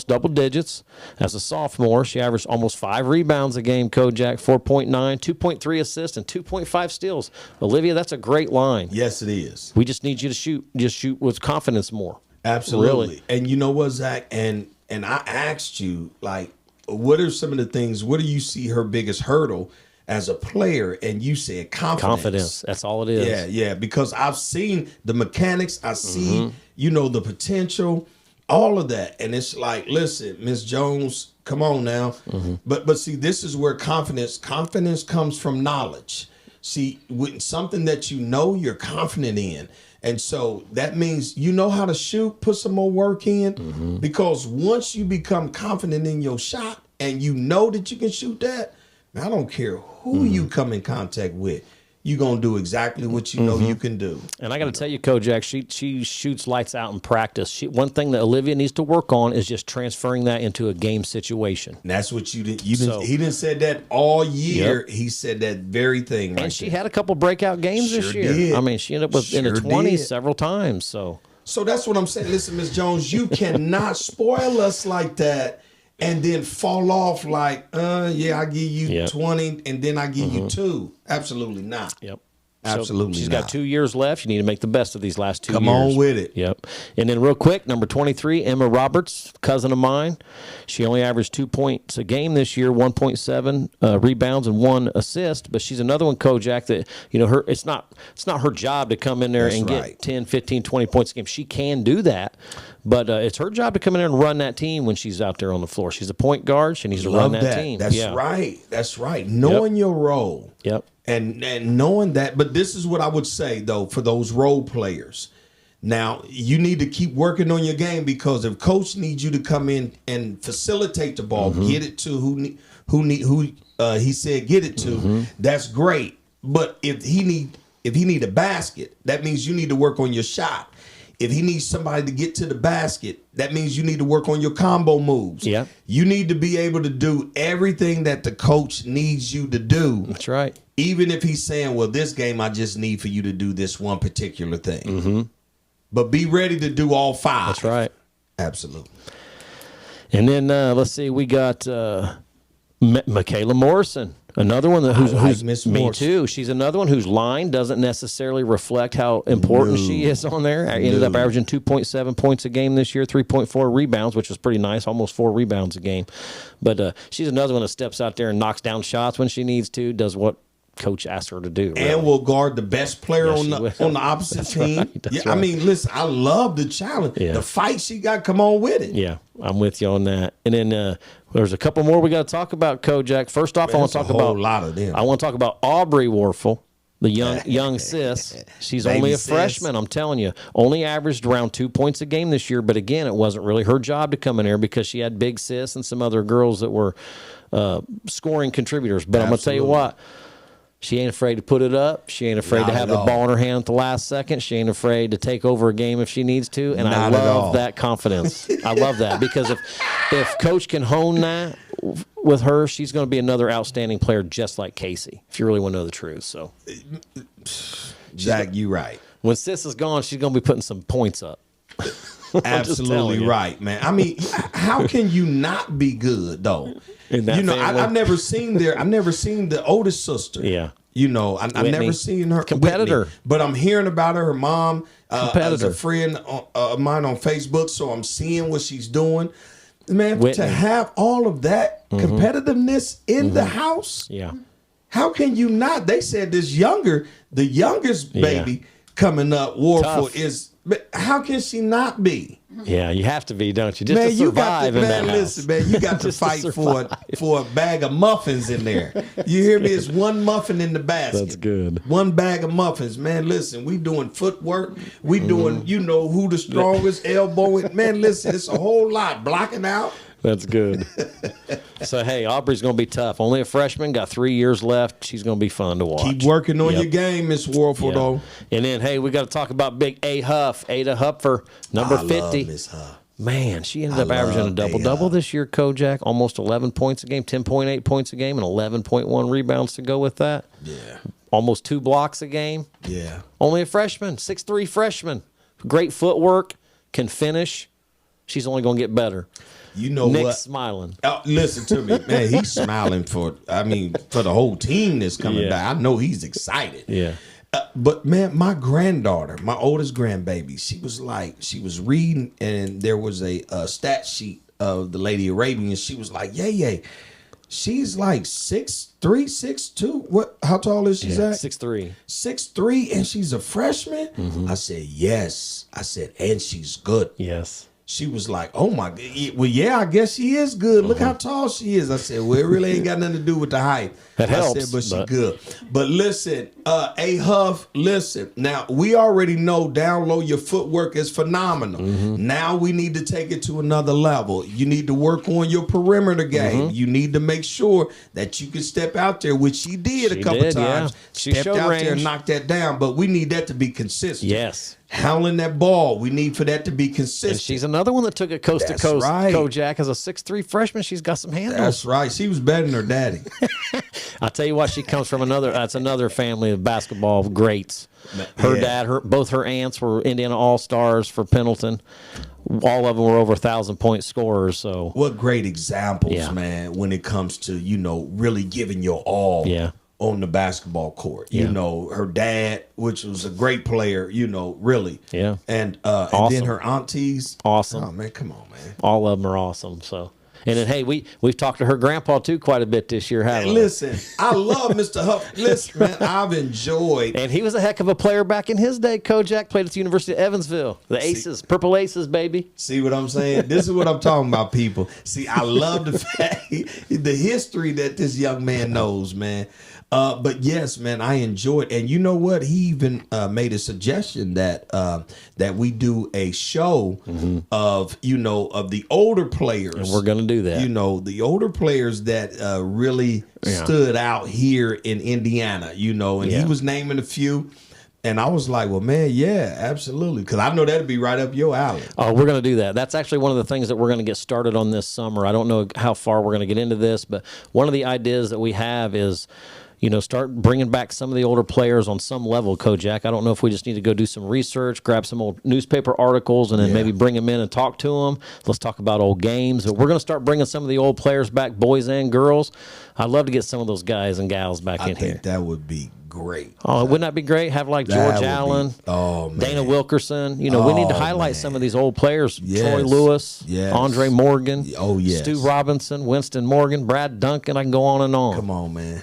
double digits. As a sophomore, she averaged almost 5 rebounds a game, Kojak, 4.9, 2.3 assists, and 2.5 steals. Olivia, that's a great line. Yes, it is. We just need you to shoot with confidence more. Absolutely. Really. And you know what, Zach? And I asked you, like, what are some of the things, what do you see her biggest hurdle as a player? And you said confidence. That's all it is. Yeah. Because I've seen the mechanics. I see, the potential, all of that. And it's like, listen, Miss Jones, come on now. But see, this is where confidence comes from knowledge. See, with something that you're confident in. And so that means you know how to shoot, put some more work in, because once you become confident in your shot and you know that you can shoot that, man, I don't care who you come in contact with, you're going to do exactly what you know you can do. And I got to tell you, Kojak, she shoots lights out in practice. One thing that Olivia needs to work on is just transferring that into a game situation. And that's what you did. He didn't said that all year. Yep. He said that very thing right And she had a couple breakout games this year. Did. I mean, she ended up in the 20s several times. So that's what I'm saying. Listen, Miss Jones, you cannot spoil us like that and then fall off like, I give you 20 and then I give you 2. Absolutely not. Yep. Absolutely so she's not. got 2 years left. You need to make the best of these last 2 years. Come on with it. Yep. And then real quick, number 23, Emma Roberts, cousin of mine. She only averaged 2 points a game this year, 1.7 rebounds and 1 assist. But she's another one, Kojak, that, it's not her job to come in there and get 10, 15, 20 points a game. She can do that. But it's her job to come in there and run that team when she's out there on the floor. She's a point guard. She needs to run that team. That's right. That's right. Knowing your role. Yep. And knowing that, but this is what I would say, though, for those role players. Now, you need to keep working on your game, because if coach needs you to come in and facilitate the ball, get it to who he said get it to, that's great. But if he need a basket, that means you need to work on your shot. If he needs somebody to get to the basket, that means you need to work on your combo moves. Yeah. You need to be able to do everything that the coach needs you to do. That's right. Even if he's saying, well, this game I just need for you to do this one particular thing. But be ready to do all 5. That's right. Absolutely. And then let's see, we got Michaela Morrison. Another one who's Miss me Morse. too. She's another one whose line doesn't necessarily reflect how important she is on there. I ended up averaging 2.7 points a game this year, 3.4 rebounds, which is pretty nice, almost 4 rebounds a game. But she's another one that steps out there and knocks down shots when she needs to, does what coach asked her to do. Really. And will guard the best player on the opposite team. Right. I mean, listen, I love the challenge. Yeah. The fight she got, come on with it. Yeah, I'm with you on that. And then there's a couple more we got to talk about, Kojak. First off, I want to talk about a lot of them. I want to talk about Aubrey Warfel, the young sis. She's only a freshman. I'm telling you, only averaged around 2 points a game this year. But again, it wasn't really her job to come in there because she had big sis and some other girls that were scoring contributors. But I'm going to tell you what. She ain't afraid to put it up. She ain't afraid to have the ball in her hand at the last second. She ain't afraid to take over a game if she needs to. And I love that confidence. I love that because if coach can hone that with her, she's going to be another outstanding player just like Casey, if you really want to know the truth. So, Zach, you right. When Sis is gone, she's going to be putting some points up. Absolutely right, man. I mean, how can you not be good though? I've never seen the oldest sister. Yeah. I've never seen her competitor, Whitney, but I'm hearing about her. Her mom is a competitor. friend of mine on Facebook, so I'm seeing what she's doing. Man, Whitney. to have all of that competitiveness in the house, Yeah. how can you not? They said the youngest baby coming up, Warfel, Tough. is But how can she not be? Yeah, you have to be, don't you? Just Man, to you got survive to, in man, that listen, house. man, you got to Just to fight survive. for a bag of muffins in there. You hear me? It's one muffin in the basket. That's good. One bag of muffins, man. Listen, we doing footwork. We doing, you know, who the strongest, elbowing. Man, listen, it's a whole lot. Blocking out. That's good. So, hey, Aubrey's going to be tough. Only a freshman, got 3 years left. She's going to be fun to watch. Keep working on Yep. your game, Miss Warfel, Yeah. though. And then, hey, we got to talk about big A Huff, Ada Hupfer, number I 50. love Miss Huff. Man, she ended I up averaging a love double-double A-Huff. this year, Kojak. Almost 11 points a game, 10.8 points a game, and 11.1 rebounds to go with that. Yeah. Almost 2 blocks a game. Yeah. Only a freshman, 6'3" freshman. Great footwork, can finish. She's only going to get better. You know Nick's what? smiling. Listen to me, man. He's smiling for the whole team that's coming Yeah. back. I know he's excited. Yeah. But man, my granddaughter, my oldest grandbaby, she was reading, and there was a stat sheet of the Lady Arabian. She was like, yeah, she's like 6'3", 6'2". What? How tall is she? Yeah, at? 6'3". 6'3", and she's a freshman. I said yes. I said, and she's good. Yes. She was like, oh my God. Well, yeah, I guess she is good. Look how tall she is. I said, well, it really ain't got nothing to do with the height. That helps, I said, but she but- good. But listen, A Huff, listen. Now, we already know down low your footwork is phenomenal. Now we need to take it to another level. You need to work on your perimeter game. You need to make sure that you can step out there, which she did She a couple did, yeah. times. She Stepped showed out there and range. knocked that down. But we need that to be consistent. Yes. Handling that ball, we need for that to be And consistent. she's another one that took it coast That's to coast. right. Kojak as a 6'3" freshman. She's got some handles. That's right. She was better than her daddy. I'll tell you what, she comes from another family of basketball greats. Her Yeah. dad, both her aunts were Indiana All-Stars for Pendleton. All of them were over 1,000-point scorers. So What great examples, Yeah. man, when it comes to, really giving your all Yeah. on the basketball court. Yeah. Her dad, which was a great player, really. Yeah. And Awesome. then her aunties. Awesome. Oh, man, come on, man. all of them are awesome. So, and then hey, we've talked to her grandpa too quite a bit this year, haven't we? Listen, I love Mr. Huff. Listen, man, I've enjoyed. And he was a heck of a player back in his day. Kojak played at the University of Evansville. The Aces, Purple Aces, baby. See what I'm saying? This is what I'm talking about, people. See, I love the fact, the history that this young man knows, man. But yes, man, I enjoyed, and you know what? He even made a suggestion that that we do a show of the older players. And we're gonna do that. The older players that really Yeah. stood out here in Indiana. And Yeah. he was naming a few. And I was like, well, man, yeah, absolutely. Because I know that'd be right up your alley. Oh, we're going to do that. That's actually one of the things that we're going to get started on this summer. I don't know how far we're going to get into this, but one of the ideas that we have is, start bringing back some of the older players on some level, Kojak. I don't know if we just need to go do some research, grab some old newspaper articles, and then Yeah. maybe bring them in and talk to them. Let's talk about old games. But we're going to start bringing some of the old players back, boys and girls. I'd love to get some of those guys and gals back I in think here. that would be great. Oh, wouldn't that be great? Have like That George would be- Allen, oh, man. Dana Wilkerson. We need to Oh, highlight man. some of these old players. Yes. Troy Lewis, Yes. Andre Morgan, Oh, yes. Stu Robinson, Winston Morgan, Brad Duncan. I can go on and on. Come on, man.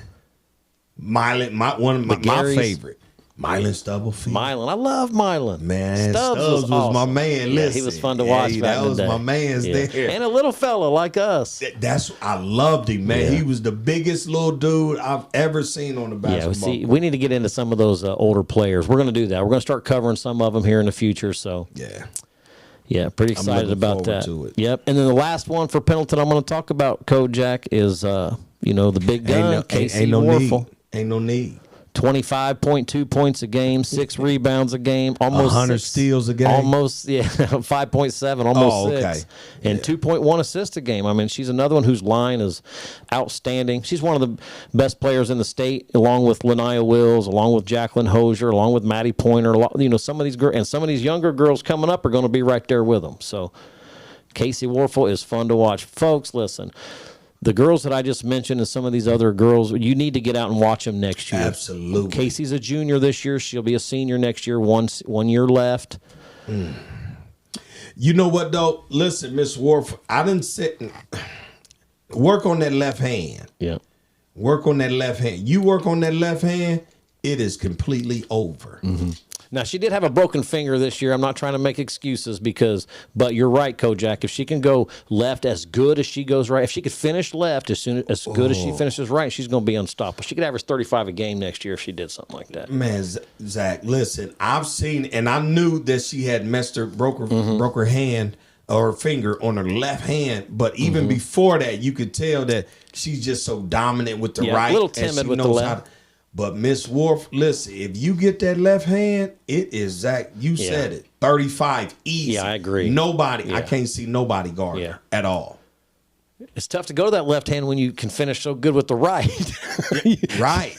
Milan, one of my McGarry's. favorite. Milan Stubblefield. Milan. I love Milan. Man, Stubbs was my awesome. man. Yeah, Listen, he was fun to watch back that in the was day. my man's Yeah. there. And a little fella like us. I loved him, man. Yeah. He was the biggest little dude I've ever seen on the Yeah, basketball. we need to get into some of those older players. We're going to do that. We're going to start covering some of them here in the future. So, Yeah. yeah, pretty excited looking about forward that. to it. Yep. And then the last one for Pendleton I'm going to talk about, Kojak, is, the big gun, Casey Warfel. need. Ain't no need. 25.2 points a game, 6 rebounds a game, almost 100 6 steals a game? almost 5.7, almost Oh, 6, okay. and 2.1 assists a game. I mean, she's another one whose line is outstanding. She's one of the best players in the state, along with Lania Wills, along with Jacqueline Hosier, along with Maddie Pointer. Some of these girls and some of these younger girls coming up are going to be right there with them. So, Casey Warfel is fun to watch, folks. Listen. The girls that I just mentioned and some of these other girls, you need to get out and watch them next year. Absolutely. Casey's a junior this year. She'll be a senior next year. One year left. You know what, though? Listen, Miss Warfel, I didn't sit and work on that left hand. Yeah. Work on that left hand. You work on that left hand, it is completely over. Now, she did have a broken finger this year. I'm not trying to make excuses but you're right, Kojak. If she can go left as good as she goes right, if she could finish left as good as she finishes right, she's going to be unstoppable. She could average 35 a game next year if she did something like that. Man, Zach, listen, I've seen, and I knew that she had broke her hand or her finger on her left hand, but even before that, you could tell that she's just so dominant with the right. A little timid with the left. But Miss Wolf, listen, if you get that left hand, it is, Zach, you said it, 35 easy. Yeah, I agree. Nobody, I can't see nobody guard her at all. It's tough to go to that left hand when you can finish so good with the right. Right.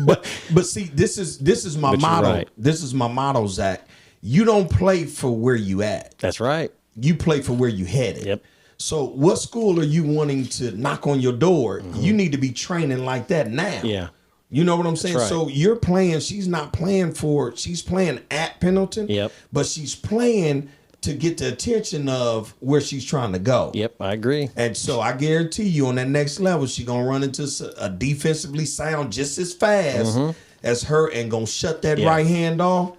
But see, this is my motto. Right. This is my motto, Zach. You don't play for where you at. That's right. You play for where you headed. Yep. So what school are you wanting to knock on your door? You need to be training like that now. Yeah. You know what I'm saying? Right. So you're playing, she's playing at Pendleton, but she's playing to get the attention of where she's trying to go. Yep, I agree. And so I guarantee you on that next level, she's going to run into a defensively sound just as fast as her and going to shut that right hand off.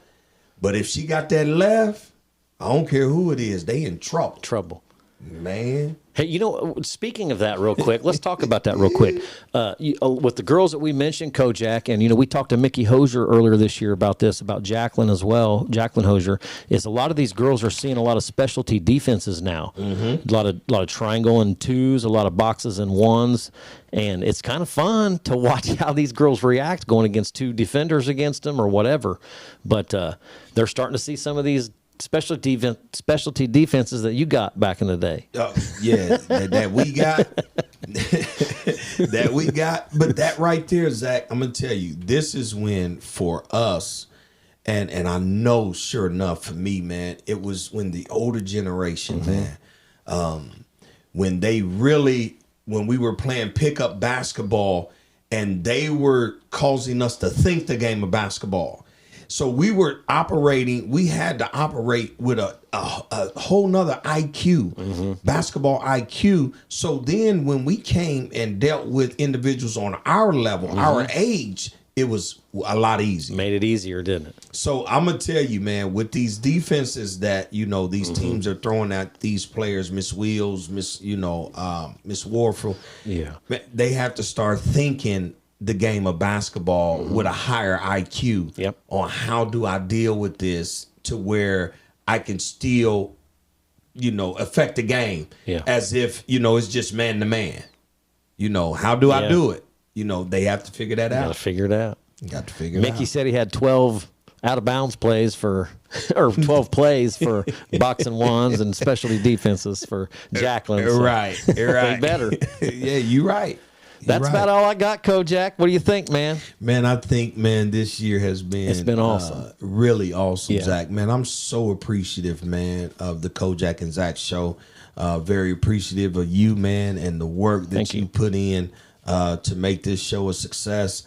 But if she got that left, I don't care who it is, they in trouble. Man. Hey, speaking of that real quick, let's talk about that real quick. With the girls that we mentioned, Kojak, and, we talked to Mickey Hosier earlier this year about this, about Jacqueline as well. Jacqueline Hosier, is a lot of these girls are seeing a lot of specialty defenses now. A lot of triangle and twos, a lot of boxes and ones. And it's kind of fun to watch how these girls react going against two defenders against them or whatever. But they're starting to see some of these specialty defenses that you got back in the day. That we got. But that right there, Zach, I'm gonna tell you, this is when for us, and I know sure enough for me, man, it was when the older generation, man, when we were playing pickup basketball, and they were causing us to think the game of basketball. So we had to operate with a whole nother IQ, basketball IQ. So then when we came and dealt with individuals on our level, our age, it was a lot easier. Made it easier, didn't it? So I'm going to tell you, man, with these defenses that, these teams are throwing at these players, Miss Wheels, Miss Warfel, they have to start thinking the game of basketball with a higher IQ on how do I deal with this to where I can still, affect the game as if, it's just man to man. How do I do it? They have to figure that out. Got to figure it out. Got to figure it out. Mickey said he had 12 out of bounds plays or 12 plays for box and ones and specialty defenses for Jacqueline. So Right. they better. Yeah, you're right. That's about all I got, Kojak. What do you think, man? Man, I think, this year has been... It's been awesome. Really awesome, Zach. Man, I'm so appreciative, man, of the Kojak and Zach show. Very appreciative of you, man, and the work that you put in to make this show a success.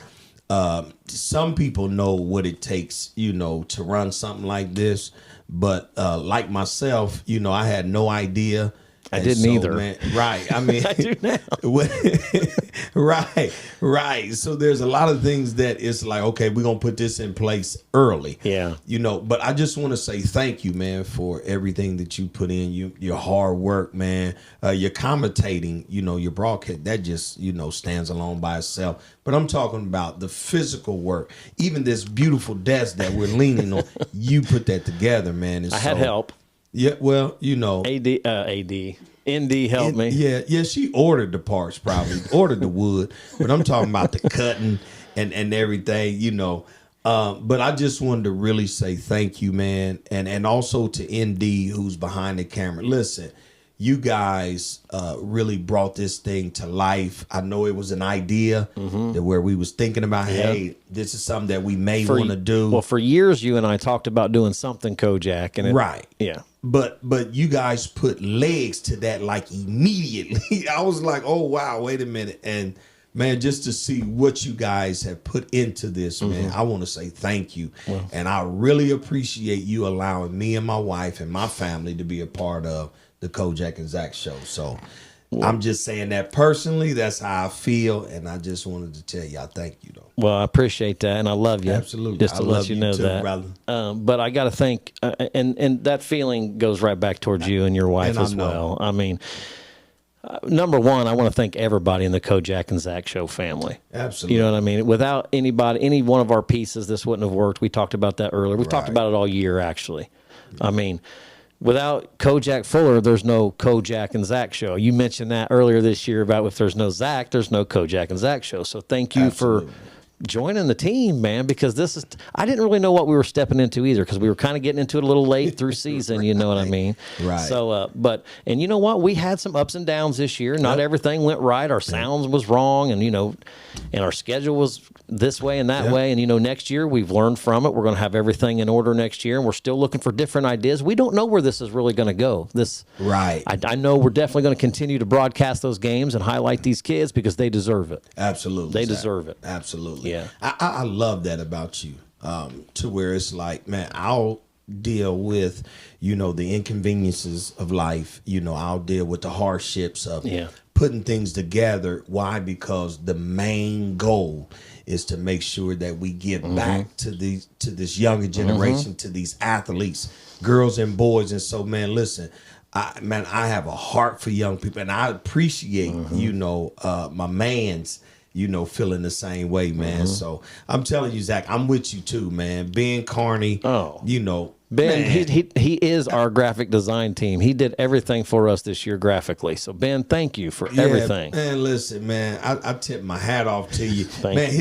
Some people know what it takes, to run something like this. But like myself, I had no idea. I didn't either. Man, right. I mean, I do now. Right. So there's a lot of things that it's like, okay, we're going to put this in place early. Yeah. But I just want to say thank you, man, for everything that you put in, your hard work, man, your commentating, your broadcast, that just, stands alone by itself. But I'm talking about the physical work, even this beautiful desk that we're leaning on. You put that together, man. I had help. Yeah, well, ND helped me. Yeah, she ordered the parts, probably ordered the wood, but I'm talking about the cutting and everything, But I just wanted to really say thank you, man, and also to ND who's behind the camera. Listen, you guys really brought this thing to life. I know it was an idea that where we was thinking about, hey, this is something that we may want to do. Well, for years, you and I talked about doing something, Kojak, and yeah. But you guys put legs to that like immediately. I was like, oh wow, wait a minute, and man, just to see what you guys have put into this, man, I want to say thank you, and I really appreciate you allowing me and my wife and my family to be a part of the Kojak and Zach show. So I'm just saying that personally. That's how I feel, and I just wanted to tell y'all thank you, though. Well, I appreciate that, and I love you. Absolutely. Just to I let love you you know too, that. brother. But I got to think, and that feeling goes right back towards you and your wife And I as know. well. I mean, number one, I want to thank everybody in the Kojak and Zach Show family. Absolutely. You know what I mean? Without anybody, any one of our pieces, this wouldn't have worked. We talked about that earlier. We've talked Right. about it all year, actually. I mean, without Kojak Fuller, there's no Kojak and Zach Show. You mentioned that earlier this year about if there's no Zach, there's no Kojak and Zach Show. So thank you Absolutely. for joining the team, man, because this is, I didn't really know what we were stepping into either, because we were kind of getting into it a little late through season, you know what I mean? Right. So, and you know what? We had some ups and downs this year. Not Yep. everything went right. Our sounds was wrong, and, and our schedule was this way and that Yep. way. And, next year we've learned from it. We're going to have everything in order next year, and we're still looking for different ideas. We don't know where this is really going to go. Right. I know we're definitely going to continue to broadcast those games and highlight these kids because they deserve it. Absolutely. They Zach. deserve it. Absolutely. Yeah. I love that about you. To where it's like, man, I'll deal with, the inconveniences of life. I'll deal with the hardships of Yeah. putting things together. Why? Because the main goal is to make sure that we give back to this younger generation, to these athletes, girls and boys. And so, man, listen, I have a heart for young people, and I appreciate, my man's, feeling the same way, man. So I'm telling you, Zach, I'm with you too, man. Ben Carney, Ben, man. he is our graphic design team. He did everything for us this year graphically. So, Ben, thank you for everything. Man, listen, man, I tip my hat off to you. Thank man, you.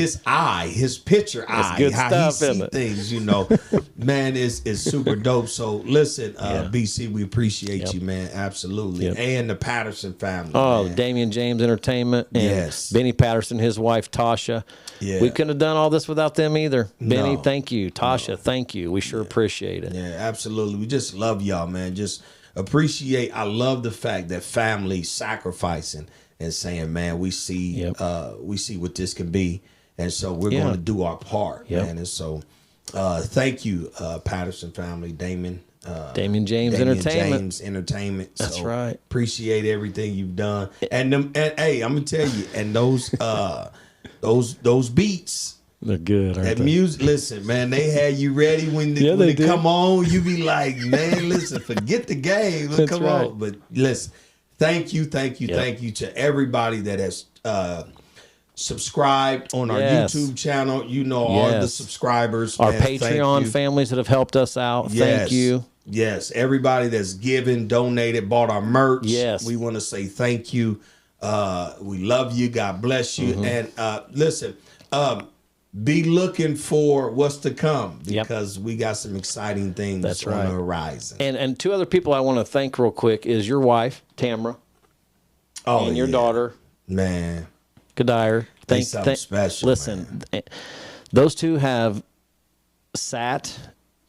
his picture eye, good how stuff, he isn't see it? things, man, is super dope. So, listen, BC, we appreciate you, man, absolutely. Yep. And the Patterson family. Oh, man. Damian James Entertainment and Yes. Benny Patterson, his wife, Tasha. Yeah. We couldn't have done all this without them either. Benny, No. thank you. Tasha, thank you. We sure appreciate it. Yeah, absolutely. We just love y'all, man. Just appreciate. I love the fact that family sacrificing and saying, man, we see what this can be, and so we're going to do our part, man. And so, thank you, Patterson family, Damian James Entertainment. James Entertainment. That's So, right. Appreciate everything you've done, and hey, I'm gonna tell you, and those beats. They're good, aren't That they? music, listen, man, they had you ready when Yeah, when they they did. come on. You be like, man, listen, forget the game. That's Come right. on. But listen, thank you to everybody that has subscribed on our Yes. YouTube channel. All the Yes. subscribers. Our man, thank Patreon you. families that have helped us out. Yes. Thank you. Yes, everybody that's given, donated, bought our merch. Yes. We want to say thank you. We love you. God bless you. And listen, be looking for what's to come because we got some exciting things That's on right. the horizon. And two other people I want to thank real quick is your wife, Tamara, and your daughter, Man, Kadir. They something special, Listen, those two have sat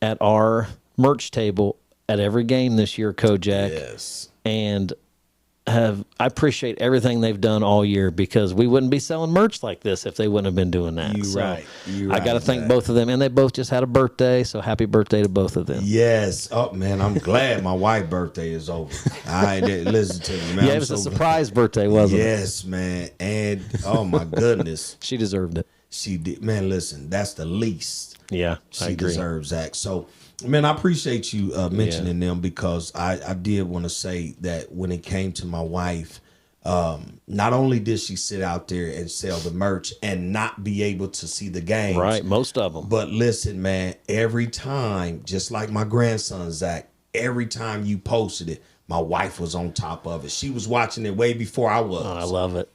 at our merch table at every game this year, Kojak. yes. And I appreciate everything they've done all year because we wouldn't be selling merch like this if they wouldn't have been doing that. You So right. You I got to right, thank Zach. both of them, and they both just had a birthday, so happy birthday to both of them. Yes. Oh, man, I'm glad my wife's birthday is over. I didn't listen to me, man. Yeah, I'm it was a so glad. surprise birthday, wasn't it? Yes, man. And, oh, my goodness. She deserved it. She did. Man, listen, that's the least Yeah, I she agree. deserves, Zach. So, man, I appreciate you mentioning them because I did want to say that when it came to my wife, not only did she sit out there and sell the merch and not be able to see the games, Right, most of them. but listen, man, every time, just like my grandson, Zach, every time you posted it, my wife was on top of it. She was watching it way before I was. I love it. and-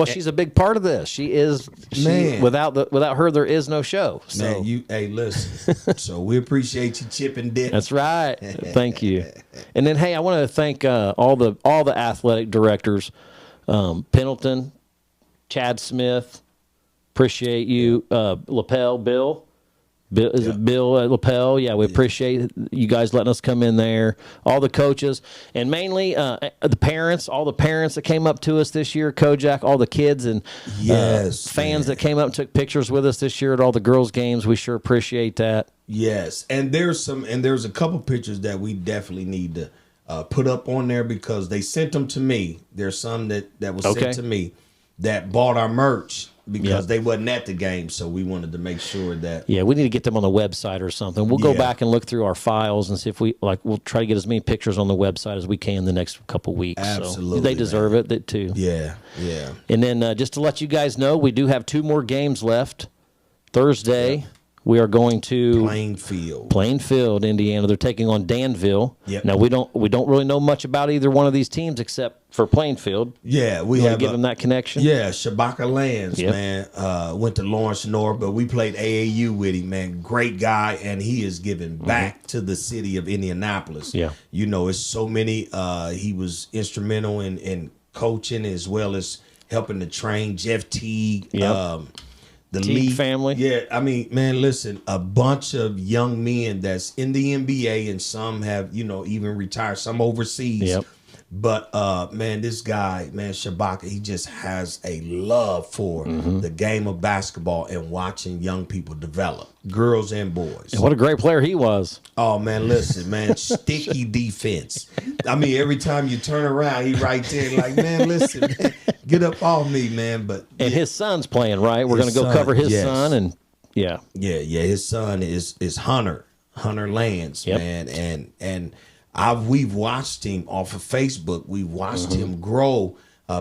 She's a big part of this. She is. Man. Without her, there is no show. So man, hey, listen. So we appreciate you chipping dip. that's right. Thank you. And then, hey, I want to thank all the athletic directors, Pendleton, Chad Smith. Appreciate you, Lapel, Bill. Is it Bill Lapel? Yeah, we appreciate you guys letting us come in there. All the coaches, and mainly the parents, all the parents that came up to us this year, Kojak, all the kids and Yes, fans man. that came up and took pictures with us this year at all the girls' games. We sure appreciate that. Yes, and there's a couple pictures that we definitely need to put up on there because they sent them to me. There's some that was Okay. sent to me that bought our merch because Yep. they wasn't at the game, so we wanted to make sure that. Yeah, we need to get them on the website or something. We'll go Yeah. back and look through our files and see if we'll try to get as many pictures on the website as we can the next couple weeks. Absolutely, So they deserve it too. Yeah. And then just to let you guys know, we do have 2 more games left. Thursday, we are going to Plainfield, Indiana. They're taking on Danville. Yep. Now we don't really know much about either one of these teams except for Plainfield. Yeah, we You want have to give them that connection. Yeah, Shabaka Lands, Yep. man, went to Lawrence North, but we played AAU with him, man. Great guy, and he is giving back to the city of Indianapolis. Yeah. You know, it's so many. He was instrumental in coaching as well as helping to train Jeff Teague. Yep. The Teague league family. Yeah, I mean, man, listen, a bunch of young men that's in the NBA, and some have, even retired, some overseas. Yep. But man, this guy, man, Shabaka, he just has a love for the game of basketball and watching young people develop, girls and boys. And what a great player he was. Oh man, listen, man, sticky defense. I mean, every time you turn around, he right there, like, man, listen, man, get up off me, man. But And his son's playing, right? We're going to go son, cover his yes. son, and yeah. His son is Hunter Lands, Yep. man, and we've watched him off of Facebook. We've watched him grow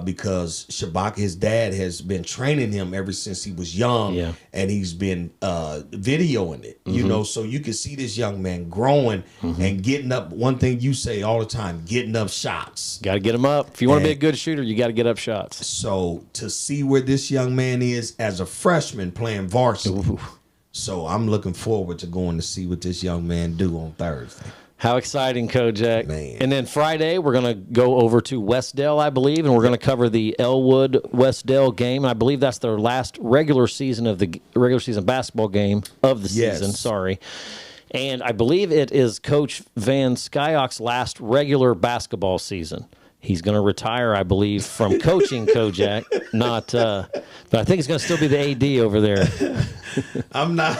because Shabaka, his dad, has been training him ever since he was young, Yeah. and he's been videoing it. So you can see this young man growing and getting up. One thing you say all the time, getting up shots. Got to get him up. If you want to be a And- good shooter, you got to get up shots. So to see where this young man is as a freshman playing varsity. So I'm looking forward to going to see what this young man do on Thursday. How exciting, Kojak. Man. And then Friday, we're going to go over to Westdale, I believe, and we're going to cover the Elwood-Westdale game. I believe that's their last regular season basketball game of the Yes. season. Sorry. And I believe it is Coach Van Skyok's last regular basketball season. He's going to retire, I believe, from coaching, Kojak. But I think he's going to still be the AD over there. I'm not.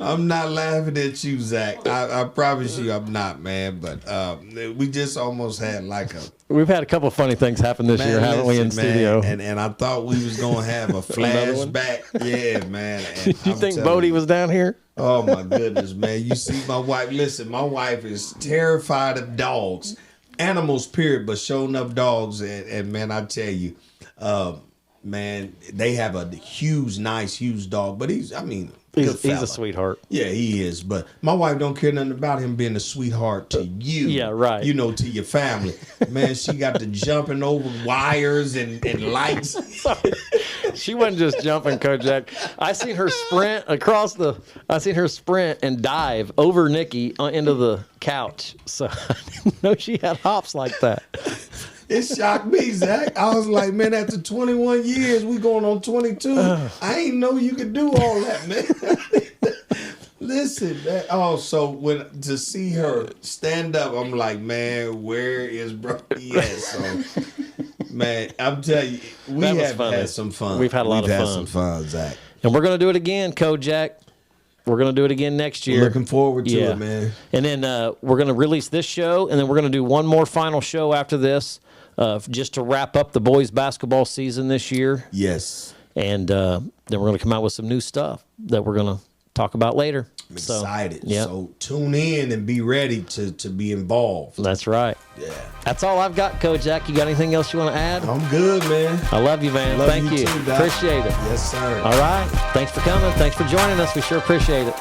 I'm not laughing at you, Zach. I promise you, I'm not, man. But we just almost had like a. We've had a couple of funny things happen this year, haven't we, in listen, man, studio? And I thought we was gonna have a Another one? flashback. Yeah, man. And You I'm think telling Bodie you, was down here? Oh my goodness, man! You see my wife. Listen, my wife is terrified of dogs, animals, period. But showing up dogs, and man, I tell you, man, they have a huge dog. But he's good He's fella. a sweetheart. Yeah, he is. But my wife don't care nothing about him being a sweetheart to you. Yeah, right. To your family. Man, she got to jumping over wires and lights. She wasn't just jumping, Kojak. I seen her sprint and dive over Nikki into the couch. So I didn't know she had hops like that. It shocked me, Zach. I was like, man, after 21 years, we going on 22. I ain't know you could do all that, man. Listen, to see her stand up, I'm like, man, where is Brody at? So, man, I'm telling you, we That was have funny. had some fun. We've had a lot of fun. some fun, Zach. And we're going to do it again, Kojak. We're going to do it again next year. Looking forward to it, man. And then we're going to release this show, and then we're going to do one more final show after this, just to wrap up the boys' basketball season this year. Yes. And then we're going to come out with some new stuff that we're going to talk about later. I'm excited. Yeah. So tune in and be ready to be involved. That's right. Yeah. That's all I've got, Kojak. You got anything else you want to add? I'm good, man. I love you, man. Love Thank you. too, Doc. Appreciate it. Yes, sir. All right. Thanks for coming. Thanks for joining us. We sure appreciate it.